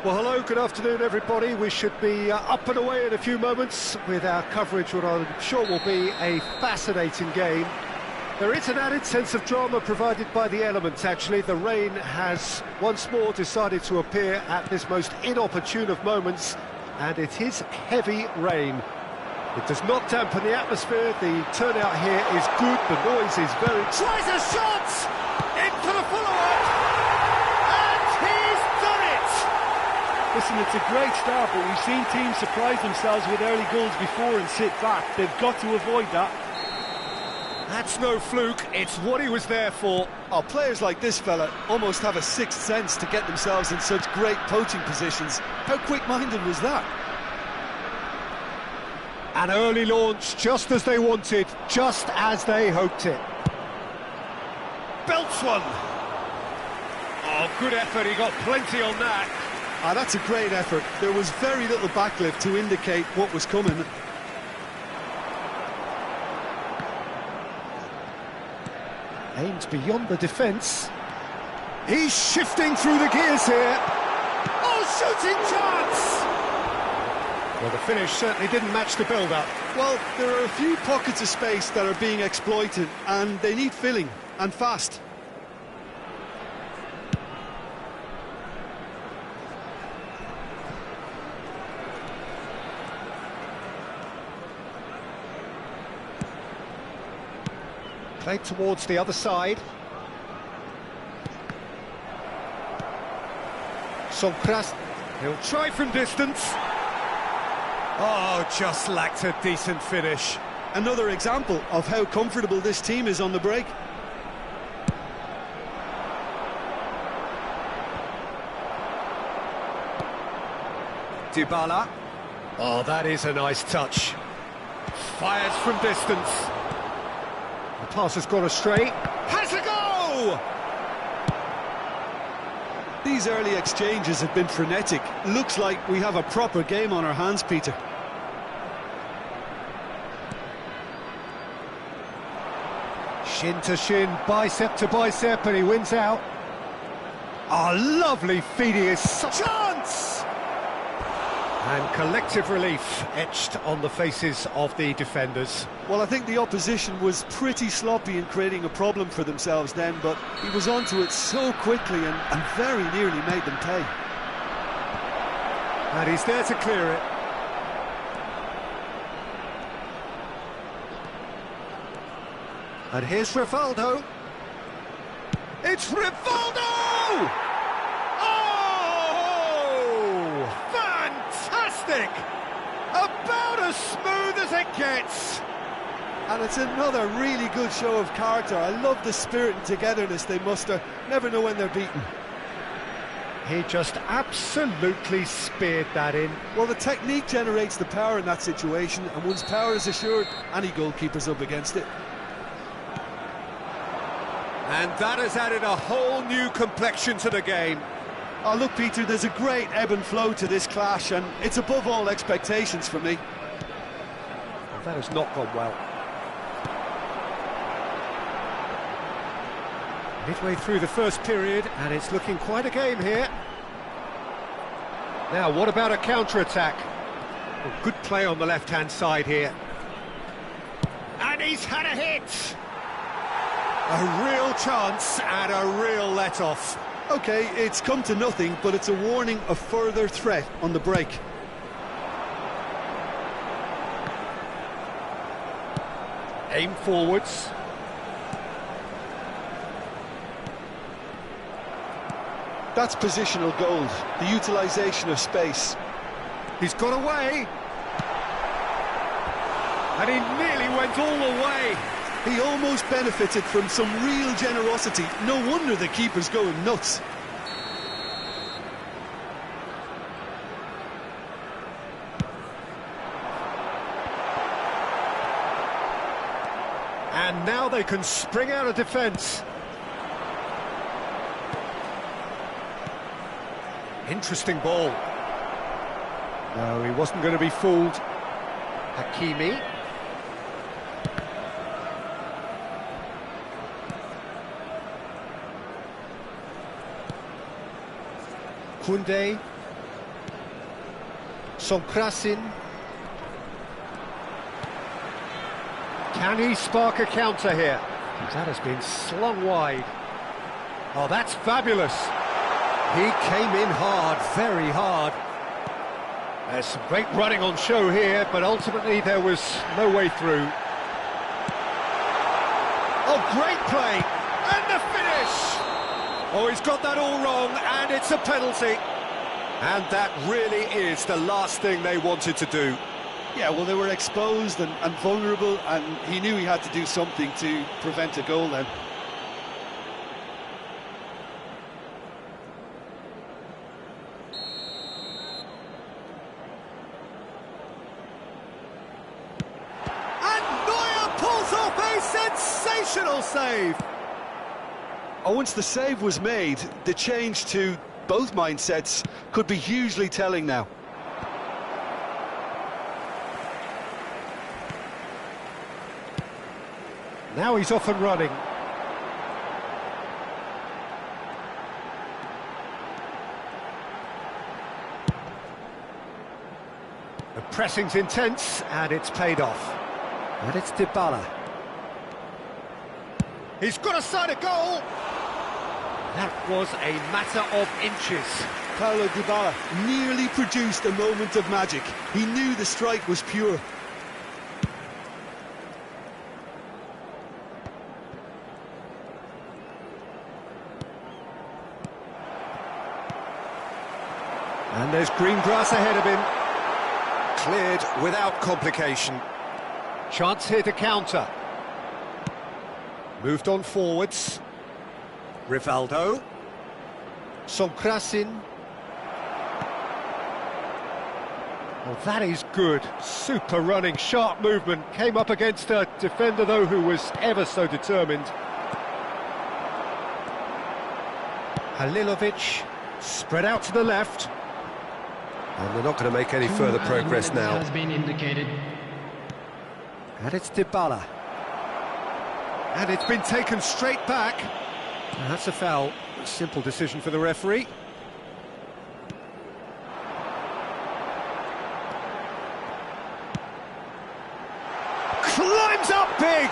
Well, hello, good afternoon, everybody. We should be up and away in a few moments with our coverage, what I'm sure will be a fascinating game. There is an added sense of drama provided by the elements, actually. The rain has once more decided to appear at this most inopportune of moments, and it is heavy rain. It does not dampen the atmosphere. The turnout here is good. The noise is very... Tries a shot! Into the follow-up! And he's done it! Listen, it's a great start, but we've seen teams surprise themselves with early goals before and sit back. They've got to avoid that. That's no fluke, it's what he was there for. Oh, players like this fella almost have a sixth sense to get themselves in such great poaching positions. How quick-minded was that? An early launch, just as they wanted, just as they hoped it. Belts one. Oh, good effort, he got plenty on that. Ah, that's a great effort. There was very little backlift to indicate what was coming. Aims beyond the defence. He's shifting through the gears here. Oh, shooting chance! Well, the finish certainly didn't match the build-up. Well, there are a few pockets of space that are being exploited, and they need filling, and fast. Played towards the other side. Sonkras, he'll try from distance. Oh, just lacked a decent finish. Another example of how comfortable this team is on the break. Dybala. Oh, that is a nice touch. Fires from distance. The pass has gone astray. Has a go! These early exchanges have been frenetic. Looks like we have a proper game on our hands, Peter. Shin to shin, bicep to bicep, and he wins out. Oh, lovely feeding is such a chance! And collective relief etched on the faces of the defenders. Well, I think the opposition was pretty sloppy in creating a problem for themselves then, but he was onto it so quickly and very nearly made them pay. And he's there to clear it. And here's Rivaldo. It's Rivaldo! Oh! Fantastic! About as smooth as it gets. And it's another really good show of character. I love the spirit and togetherness they muster. Never know when they're beaten. He just absolutely speared that in. Well, the technique generates the power in that situation, and once power is assured, any goalkeeper's up against it. And that has added a whole new complexion to the game. Oh, look, Peter, there's a great ebb and flow to this clash, and it's above all expectations for me. Well, that has not gone well. Midway through the first period, and it's looking quite a game here. Now, what about a counter-attack? Well, good play on the left-hand side here. And he's had a hit! A real chance and a real let-off. OK, it's come to nothing, but it's a warning of further threat on the break. Aim forwards. That's positional gold, the utilisation of space. He's got away. And he nearly went all the way. He almost benefited from some real generosity. No wonder the keeper's going nuts. And now they can spring out of defence. Interesting ball. No, he wasn't going to be fooled. Hakimi. Koundé. Sonkrasin. Can he spark a counter here? That has been slung wide. Oh, that's fabulous. He came in hard, very hard. There's some great running on show here, but ultimately there was no way through. Oh, great play! And the finish! Oh, he's got that all wrong, and it's a penalty. And that really is the last thing they wanted to do. Yeah, well, they were exposed and vulnerable, and he knew he had to do something to prevent a goal then. Sensational save! Oh, once the save was made, the change to both mindsets could be hugely telling now. Now he's off and running. The pressing's intense, and it's paid off. And it's Dybala. He's got a side of goal! That was a matter of inches. Paulo Dybala nearly produced a moment of magic. He knew the strike was pure. And there's green grass ahead of him. Cleared without complication. Chance here to counter. Moved on forwards. Rivaldo. Sonkrasin. Oh, that is good. Super running, sharp movement. Came up against a defender, though, who was ever so determined. Halilovic. Spread out to the left. And they're not going to make any further progress now. Has been indicated. And it's Dybala. And it's been taken straight back. And that's a foul. A simple decision for the referee. Climbs up big!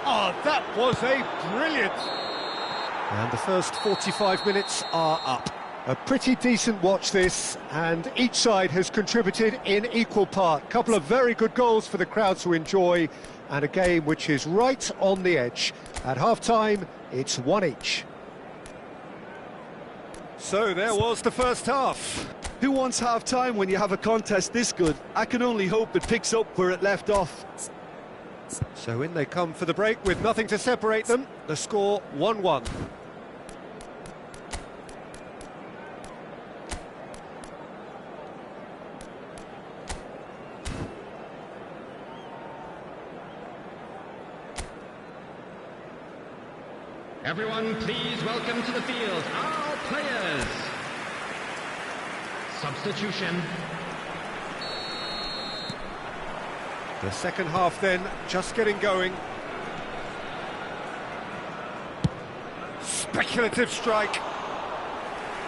Oh, that was a brilliant... And the first 45 minutes are up. A pretty decent watch this, and each side has contributed in equal part. Couple of very good goals for the crowd to enjoy, and a game which is right on the edge. At half-time, it's 1 each. So there was the first half. Who wants half-time when you have a contest this good? I can only hope it picks up where it left off. So in they come for the break with nothing to separate them. The score 1-1. Everyone, please welcome to the field our players. Substitution. The second half then, just getting going. Speculative strike.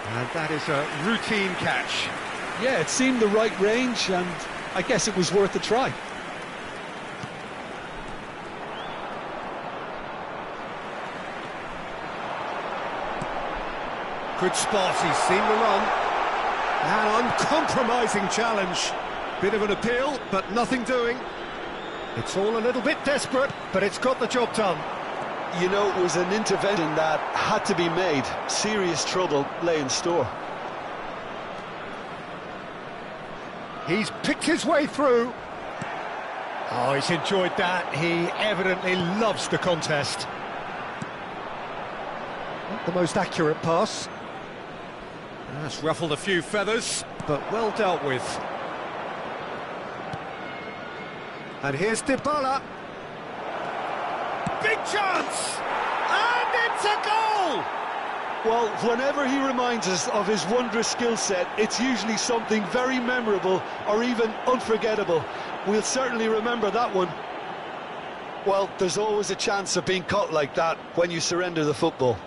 And that is a routine catch. Yeah, it seemed the right range, and I guess it was worth a try. Good spot, he's seen the run. An uncompromising challenge. Bit of an appeal, but nothing doing. It's all a little bit desperate, but it's got the job done. You know, it was an intervention that had to be made. Serious trouble lay in store. He's picked his way through. Oh, he's enjoyed that. He evidently loves the contest. Not the most accurate pass. That's ruffled a few feathers, but well dealt with. And here's Dybala. Big chance! And it's a goal! Well, whenever he reminds us of his wondrous skill set, it's usually something very memorable or even unforgettable. We'll certainly remember that one. Well, there's always a chance of being caught like that when you surrender the football.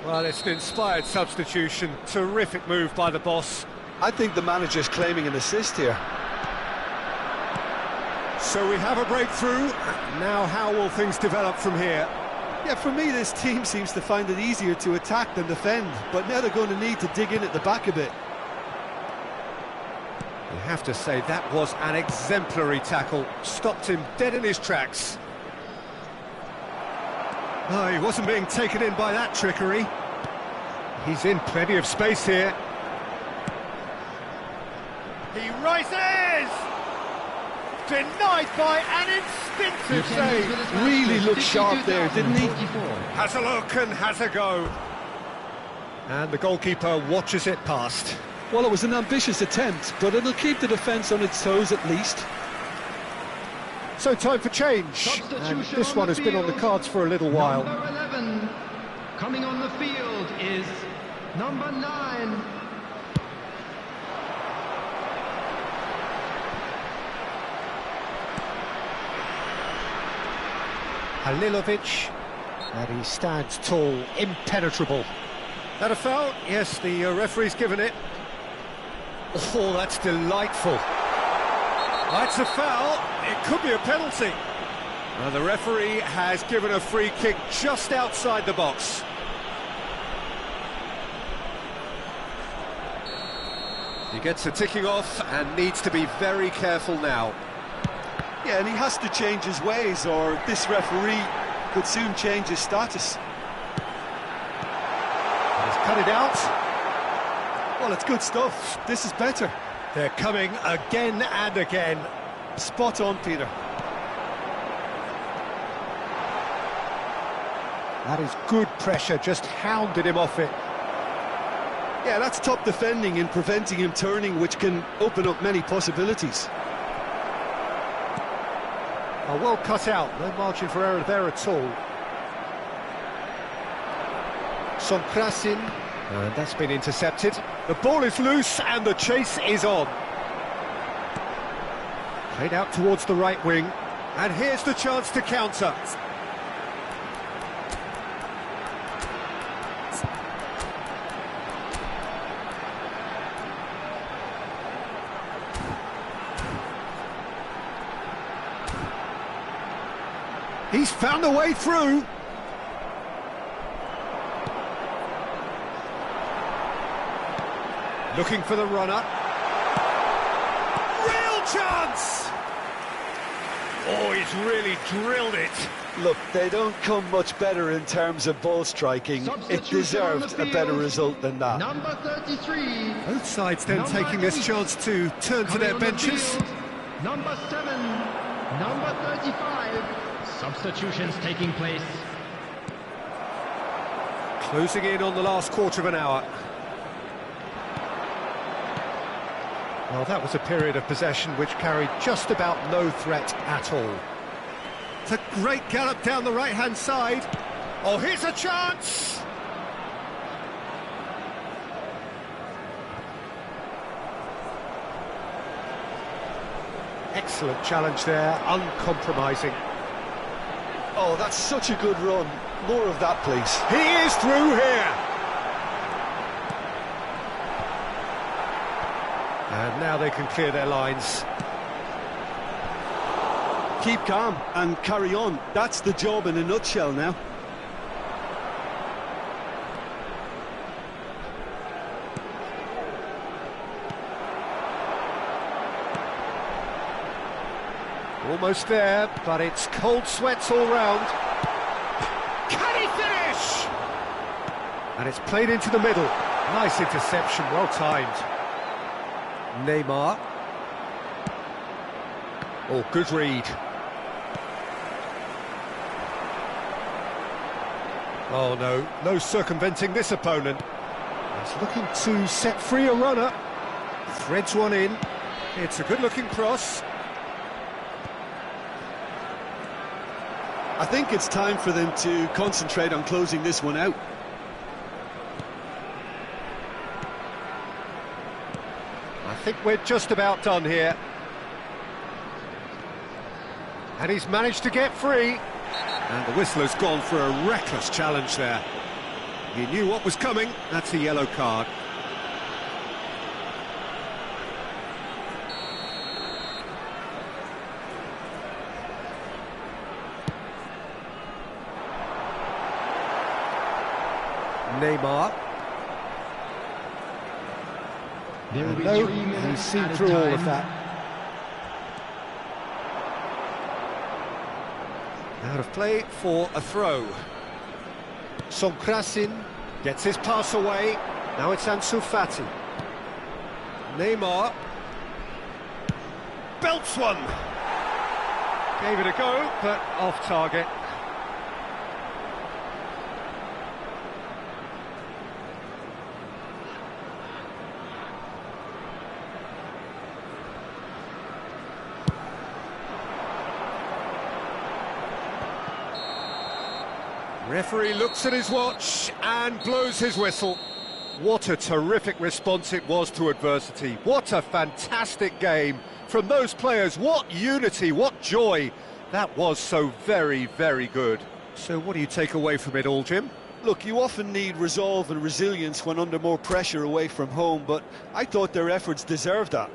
Well, it's an inspired substitution. Terrific move by the boss. I think the manager's claiming an assist here. So we have a breakthrough. Now how will things develop from here? Yeah, for me, this team seems to find it easier to attack than defend, but now they're going to need to dig in at the back a bit. You have to say that was an exemplary tackle. Stopped him dead in his tracks. Oh, he wasn't being taken in by that trickery. He's in plenty of space here. He rises! Denied by an instinctive save. Really looked sharp there, didn't he? Has a look and has a go. And the goalkeeper watches it past. Well, it was an ambitious attempt, but it'll keep the defence on its toes at least. So time for change. And this one has been on the cards for a little while. Number 11 coming on the field is number 9. Halilovic, and he stands tall, impenetrable. That a foul? Yes, the referee's given it. Oh, that's delightful. That's a foul. It could be a penalty. Well, the referee has given a free kick just outside the box. He gets a ticking off and needs to be very careful now. Yeah, and he has to change his ways, or this referee could soon change his status. He's cut it out. Well, it's good stuff. This is better. They're coming again and again. Spot on, Peter. That is good pressure, just hounded him off it. Yeah, that's top defending and preventing him turning, which can open up many possibilities. Oh, well cut out, no margin for error there at all. Sonkrasin, and that's been intercepted. The ball is loose and the chase is on. Played out towards the right wing, and here's the chance to counter. He's found a way through. Looking for the runner. Real chance! Oh, he's really drilled it. Look, they don't come much better in terms of ball striking. It deserved a better result than that. Number 33. Both sides then taking this chance to turn to their benches. Number 7. Number 35. Substitutions taking place. Closing in on the last quarter of an hour. Well, that was a period of possession which carried just about no threat at all. It's a great gallop down the right-hand side. Oh, here's a chance! Excellent challenge there, uncompromising. Oh, that's such a good run. More of that, please. He is through here! And now they can clear their lines. Keep calm and carry on. That's the job in a nutshell now. Almost there, but it's cold sweats all round. Can he finish? And it's played into the middle. Nice interception, well timed. Neymar. Oh, good read. Oh no, no circumventing this opponent. He's looking to set free a runner. Threads one in. It's a good-looking cross. I think it's time for them to concentrate on closing this one out. I think we're just about done here. And he's managed to get free. And the whistler's gone for a reckless challenge there. He knew what was coming. That's a yellow card. Neymar. There will be No, 3 minutes he's seen added through all of time. that. Out of play for a throw. Sonkrasin gets his pass away. Now it's Ansu Fati. Neymar belts one. Gave it a go, but off target. Referee looks at his watch and blows his whistle. What a terrific response it was to adversity. What a fantastic game from those players. What unity, what joy. That was so very, very good. So what do you take away from it all, Jim? Look, you often need resolve and resilience when under more pressure away from home, but I thought their efforts deserved that.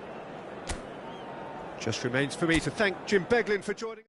Just remains for me to thank Jim Beglin for joining.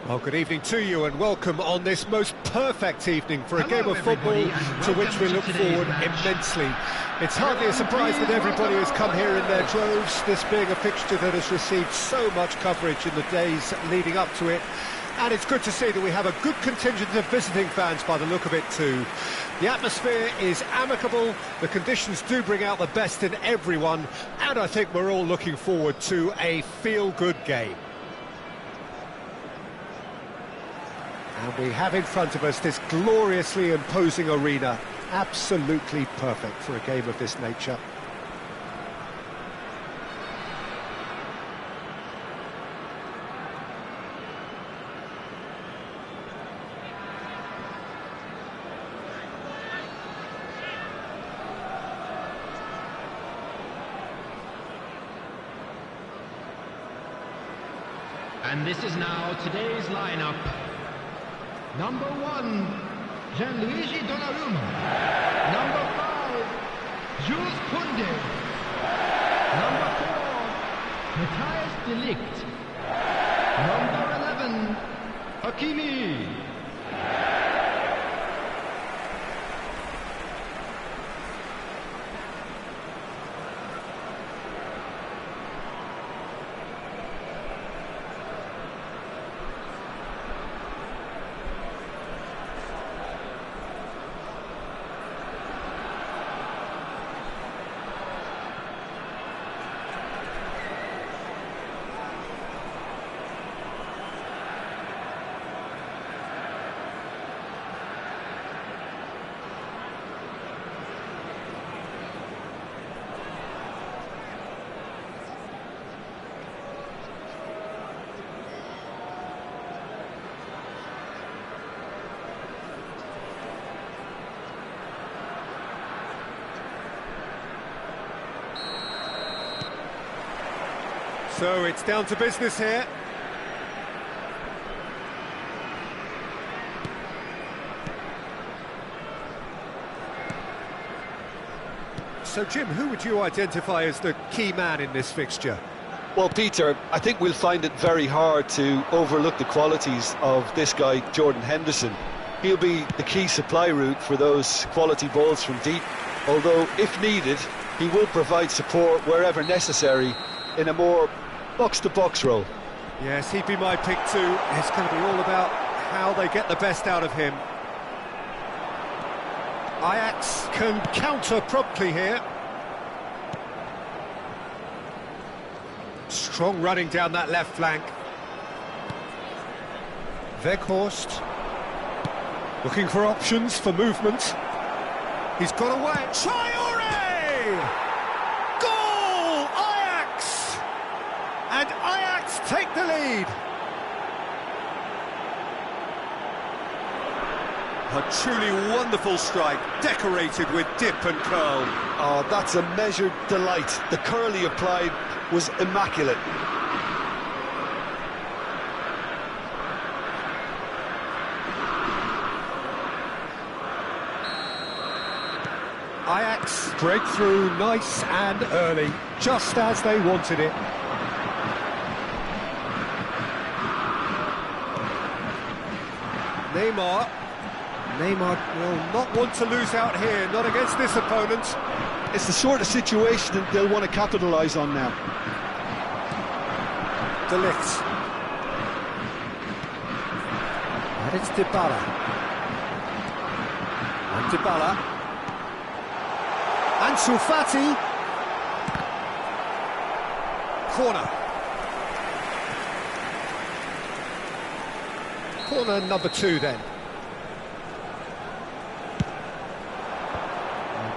Well, good evening to you and welcome on this most perfect evening for a game of football to which we look forward immensely. It's hardly a surprise that everybody has come here in their droves, this being a fixture that has received so much coverage in the days leading up to it. And it's good to see that we have a good contingent of visiting fans by the look of it too. The atmosphere is amicable, the conditions do bring out the best in everyone, and I think we're all looking forward to a feel-good game. And we have in front of us this gloriously imposing arena, absolutely perfect for a game of this nature. And this is now today's lineup. Number 1, Gianluigi Donnarumma. Number 5, Jules Koundé. Number 4, Matthias de Ligt. Number 11, Hakimi. So it's down to business here. So Jim, who would you identify as the key man in this fixture? Well, Peter, I think we'll find it very hard to overlook the qualities of this guy, Jordan Henderson. He'll be the key supply route for those quality balls from deep, although if needed, he will provide support wherever necessary in a more box-to-box role. Yes, he'd be my pick too. It's going to be all about how they get the best out of him. Ajax can counter promptly here. Strong running down that left flank. Weghorst looking for options for movement. He's got away. Traoré! Goal! Ajax! And Ajax take the lead. A truly wonderful strike, decorated with dip and curl. Oh, that's a measured delight. The curl he applied was immaculate. Ajax breakthrough nice and early, just as they wanted it. Neymar will not want to lose out here, not against this opponent. It's the sort of situation that they'll want to capitalise on now. De Ligt. And it's Dybala. And Dybala. Ansu Fati. Corner. Corner number 2 then.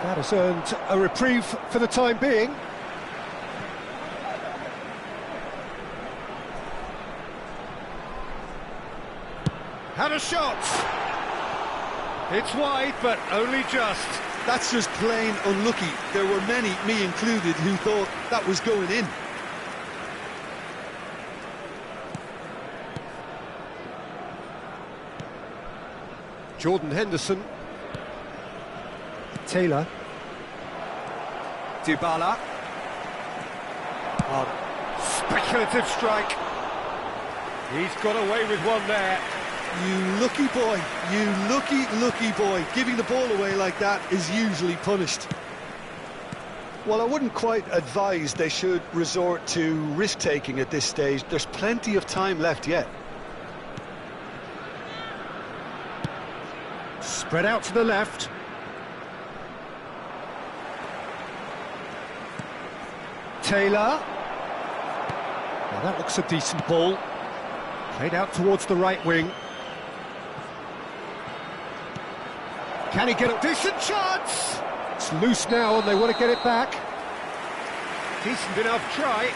That has earned a reprieve for the time being. Had a shot. It's wide, but only just. That's just plain unlucky. There were many, me included, who thought that was going in. Jordan Henderson. Taylor. Dybala. Speculative strike. He's got away with one there. You lucky boy, you lucky boy. Giving the ball away like that is usually punished. Well, I wouldn't quite advise they should resort to risk-taking at this stage. There's plenty of time left yet. Spread out to the left. Taylor. Well, that looks a decent ball. Played out towards the right wing. Can he get a decent chance? It's loose now and they want to get it back. Decent enough try.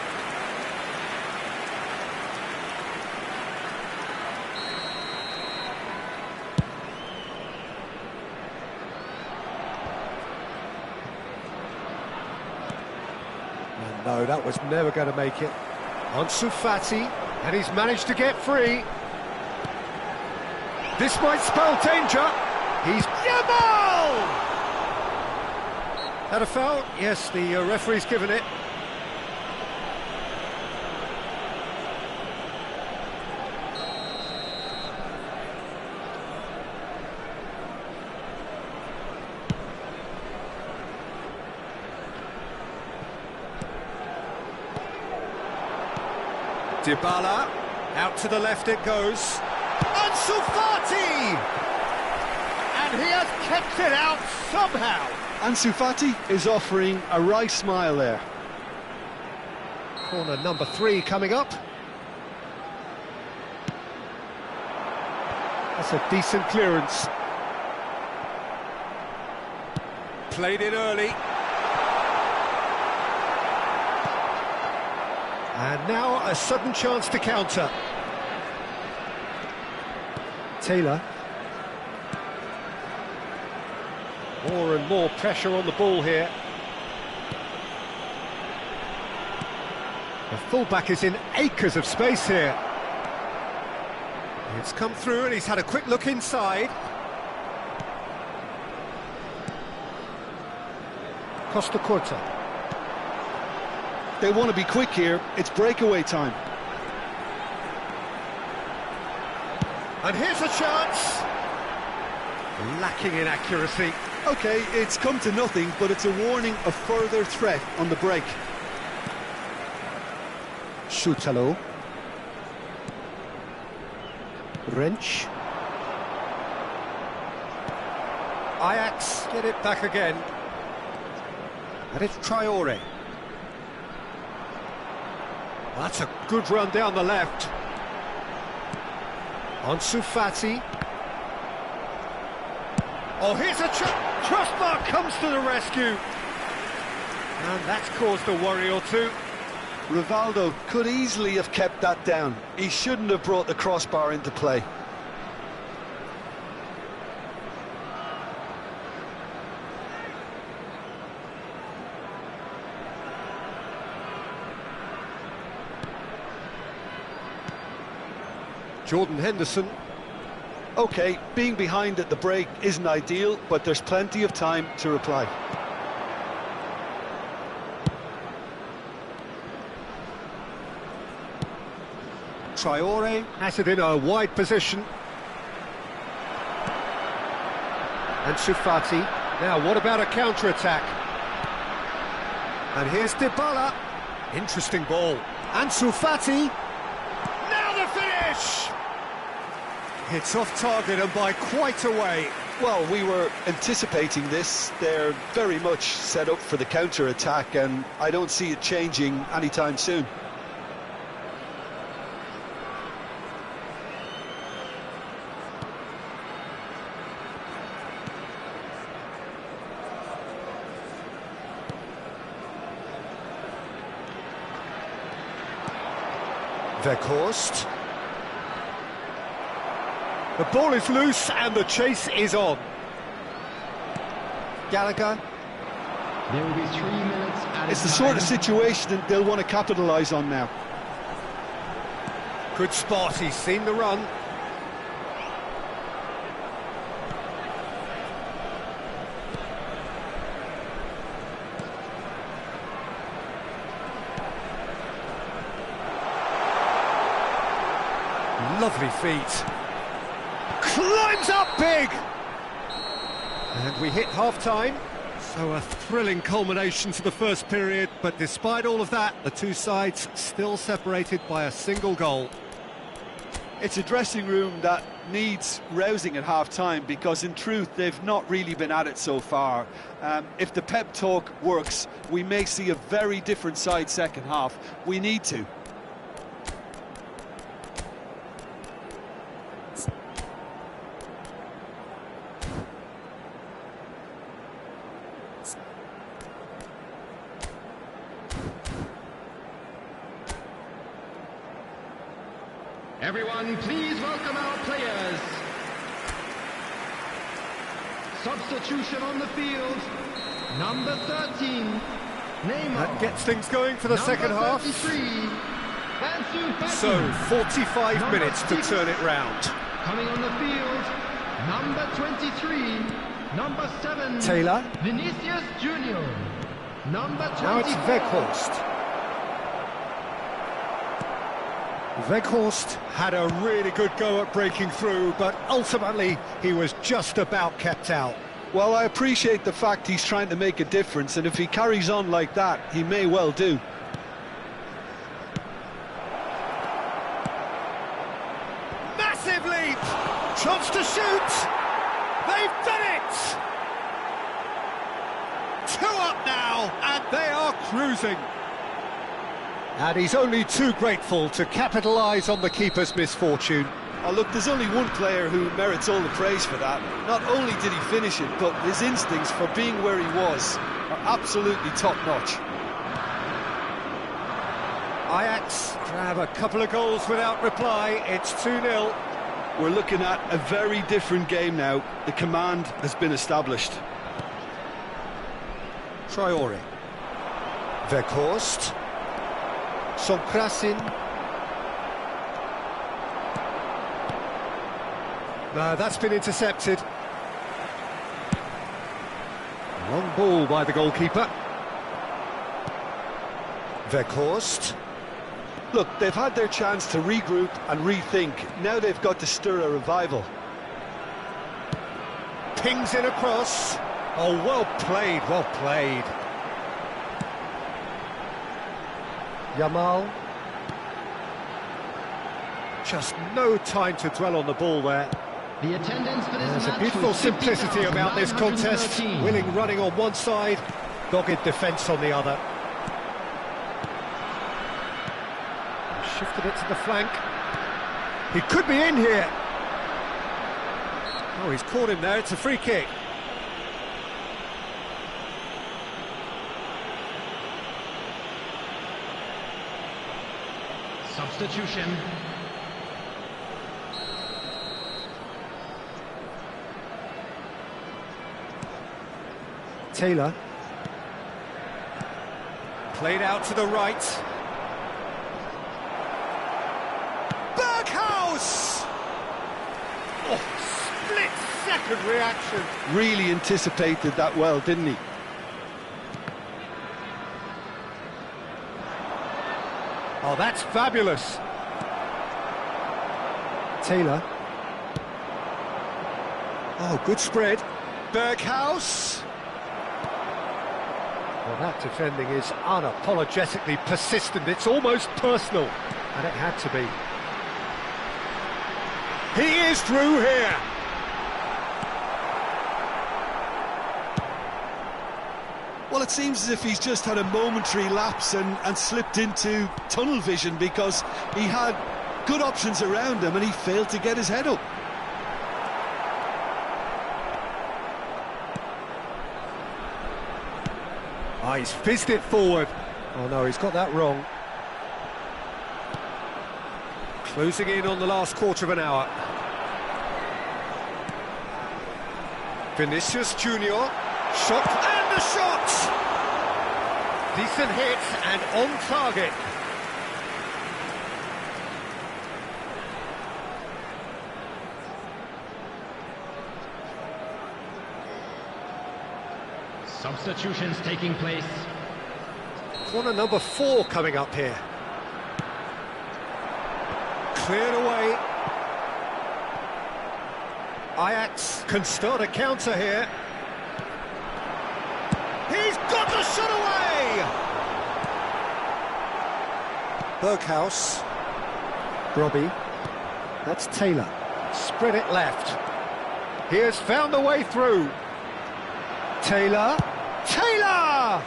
And no, that was never going to make it. Ansu Fati, and he's managed to get free. This might spell danger. He's Yamal! Had a foul? Yes, the referee's given it. Dybala, out to the left it goes. Ansu Fati! And he has kept it out somehow. Ansu Fati is offering a wry smile there. Corner number 3 coming up. That's a decent clearance. Played it early. And now a sudden chance to counter. Taylor. More and more pressure on the ball here. The fullback is in acres of space here. It's come through and he's had a quick look inside. Costa Curta. They want to be quick here. It's breakaway time. And here's a chance. Lacking in accuracy. OK, it's come to nothing, but it's a warning of further threat on the break. Schutalo. Wrench. Ajax get it back again. And it's Traore. Well, that's a good run down the left. Ansu Fati. Oh, here's a crossbar comes to the rescue. And that's caused a worry or two. Rivaldo could easily have kept that down. He shouldn't have brought the crossbar into play. Jordan Henderson. OK, being behind at the break isn't ideal, but there's plenty of time to reply. Traore has it in a wide position. Ansu Fati. Now, what about a counter-attack? And here's Dybala. Interesting ball. Ansu Fati. Now the finish! It's off target and by quite a way. Well, we were anticipating this. They're very much set up for the counter-attack, and I don't see it changing anytime soon. Weghorst. The ball is loose and the chase is on. Gallagher. There will be 3 minutes at It's the sort of situation that they'll want to capitalise on now. Good spot, he's seen the run. Lovely feet. Climbs up big! And we hit half-time. So a thrilling culmination to the first period, but despite all of that, the two sides still separated by a single goal. It's a dressing room that needs rousing at half-time because in truth they've not really been at it so far. If the pep talk works, we may see a very different side second half. We need to. Everyone, please welcome our players. Substitution on the field. Number 13, Neymar. That gets things going for the second half. 33, So, 45 minutes to turn it round. Coming on the field, number 23, number 7, Taylor. Vinicius Junior. Number 24. Now it's Weghorst. Weghorst had a really good go at breaking through, but ultimately he was just about kept out. Well, I appreciate the fact he's trying to make a difference, and if he carries on like that, he may well do. Massive leap! Chance to shoot! They've done it! 2 up now, and they are cruising. And he's only too grateful to capitalise on the keeper's misfortune. Oh, look, there's only one player who merits all the praise for that. Not only did he finish it, but his instincts for being where he was are absolutely top-notch. Ajax grab a couple of goals without reply. It's 2-0. We're looking at a very different game now. The command has been established. Traore. Weghorst. Sonkrasin. No, that's been intercepted. Long ball by the goalkeeper. Weghorst. Look, they've had their chance to regroup and rethink. Now they've got to stir a revival. Pings in across. Oh, well played, well played. Yamal. Just no time to dwell on the ball there. The attendance for this There's a match beautiful was simplicity about this contest. 50,913. Willing running on one side, dogged defence on the other. Shifted it to the flank. He could be in here. Oh, he's caught him there. It's a free kick. Substitution. Taylor. Played out to the right. Berghaus! Oh, split-second reaction. Really anticipated that well, didn't he? Oh, that's fabulous. Taylor. Oh, good spread. Berghaus. Well, that defending is unapologetically persistent. It's almost personal, and it had to be. He is through here. Well, it seems as if he's just had a momentary lapse and slipped into tunnel vision because he had good options around him and he failed to get his head up. Oh, he's fizzed it forward. Oh no, he's got that wrong. Closing in on the last quarter of an hour. Vinicius Junior. Shot and a shot! Decent hit and on target. Substitutions taking place. Corner number 4 coming up here. Cleared away. Ajax can start a counter here. He's got the shot away! Berghaus. Robbie. That's Taylor. Spread it left. He has found a way through. Taylor. Taylor!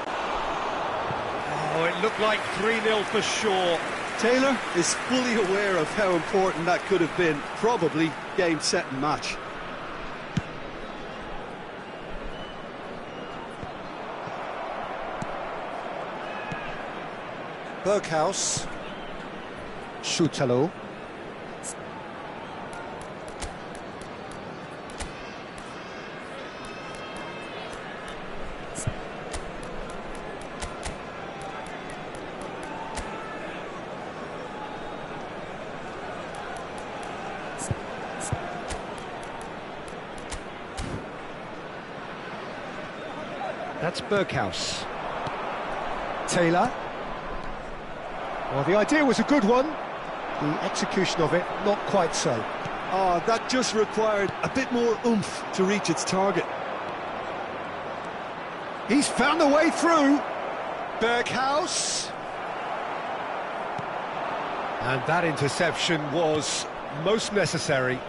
Oh, it looked like 3-0 for sure. Taylor is fully aware of how important that could have been. Probably game, set and match. Berghaus. Schutalo. That's Berghaus. Taylor. Well, the idea was a good one. The execution of it, not quite so. Oh, that just required a bit more oomph to reach its target. He's found a way through. Berghaus. And that interception was most necessary.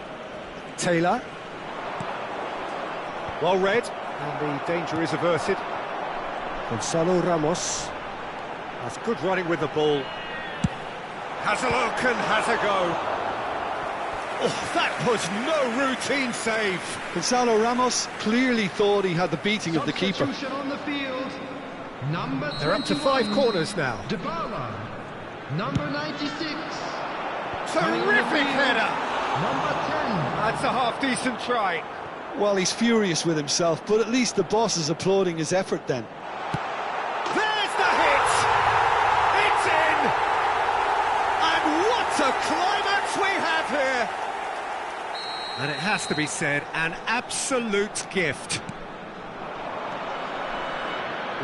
Taylor. Well read, and the danger is averted. Gonzalo Ramos. That's good running with the ball. Has a look and has a go. Oh, that was no routine save. Gonzalo Ramos clearly thought he had the beating of the keeper. Substitution on the field. Number They're up to 5 corners now. Dybala. Number 96. Terrific header. Number 10. That's a half-decent try. Well, he's furious with himself, but at least the boss is applauding his effort then. There's the hit! It's in! And what a climax we have here! And it has to be said, an absolute gift.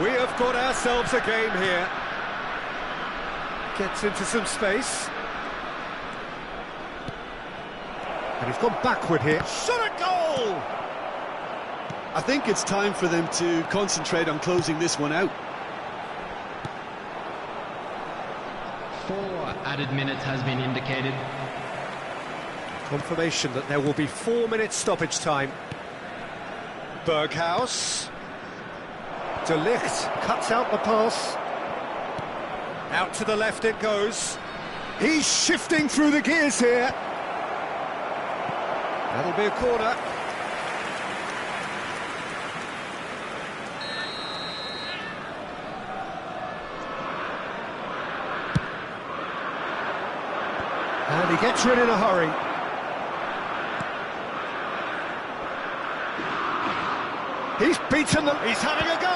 We have got ourselves a game here. Gets into some space. And he's gone backward here. Shot a goal! I think it's time for them to concentrate on closing this one out. 4 added minutes has been indicated. Confirmation that there will be 4 minutes stoppage time. Berghaus. De Ligt cuts out the pass. Out to the left it goes. He's shifting through the gears here. That'll be a corner. And he gets rid in a hurry. He's beaten them. He's having a go.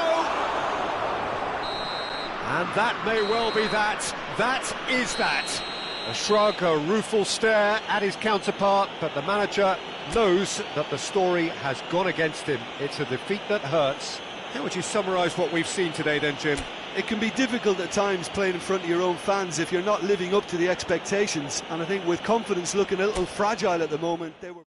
And that may well be that. That is that. A shrug, a rueful stare at his counterpart, but the manager knows that the story has gone against him. It's a defeat that hurts. How would you summarise what we've seen today then, Jim? It can be difficult at times playing in front of your own fans if you're not living up to the expectations. And I think with confidence looking a little fragile at the moment, they were...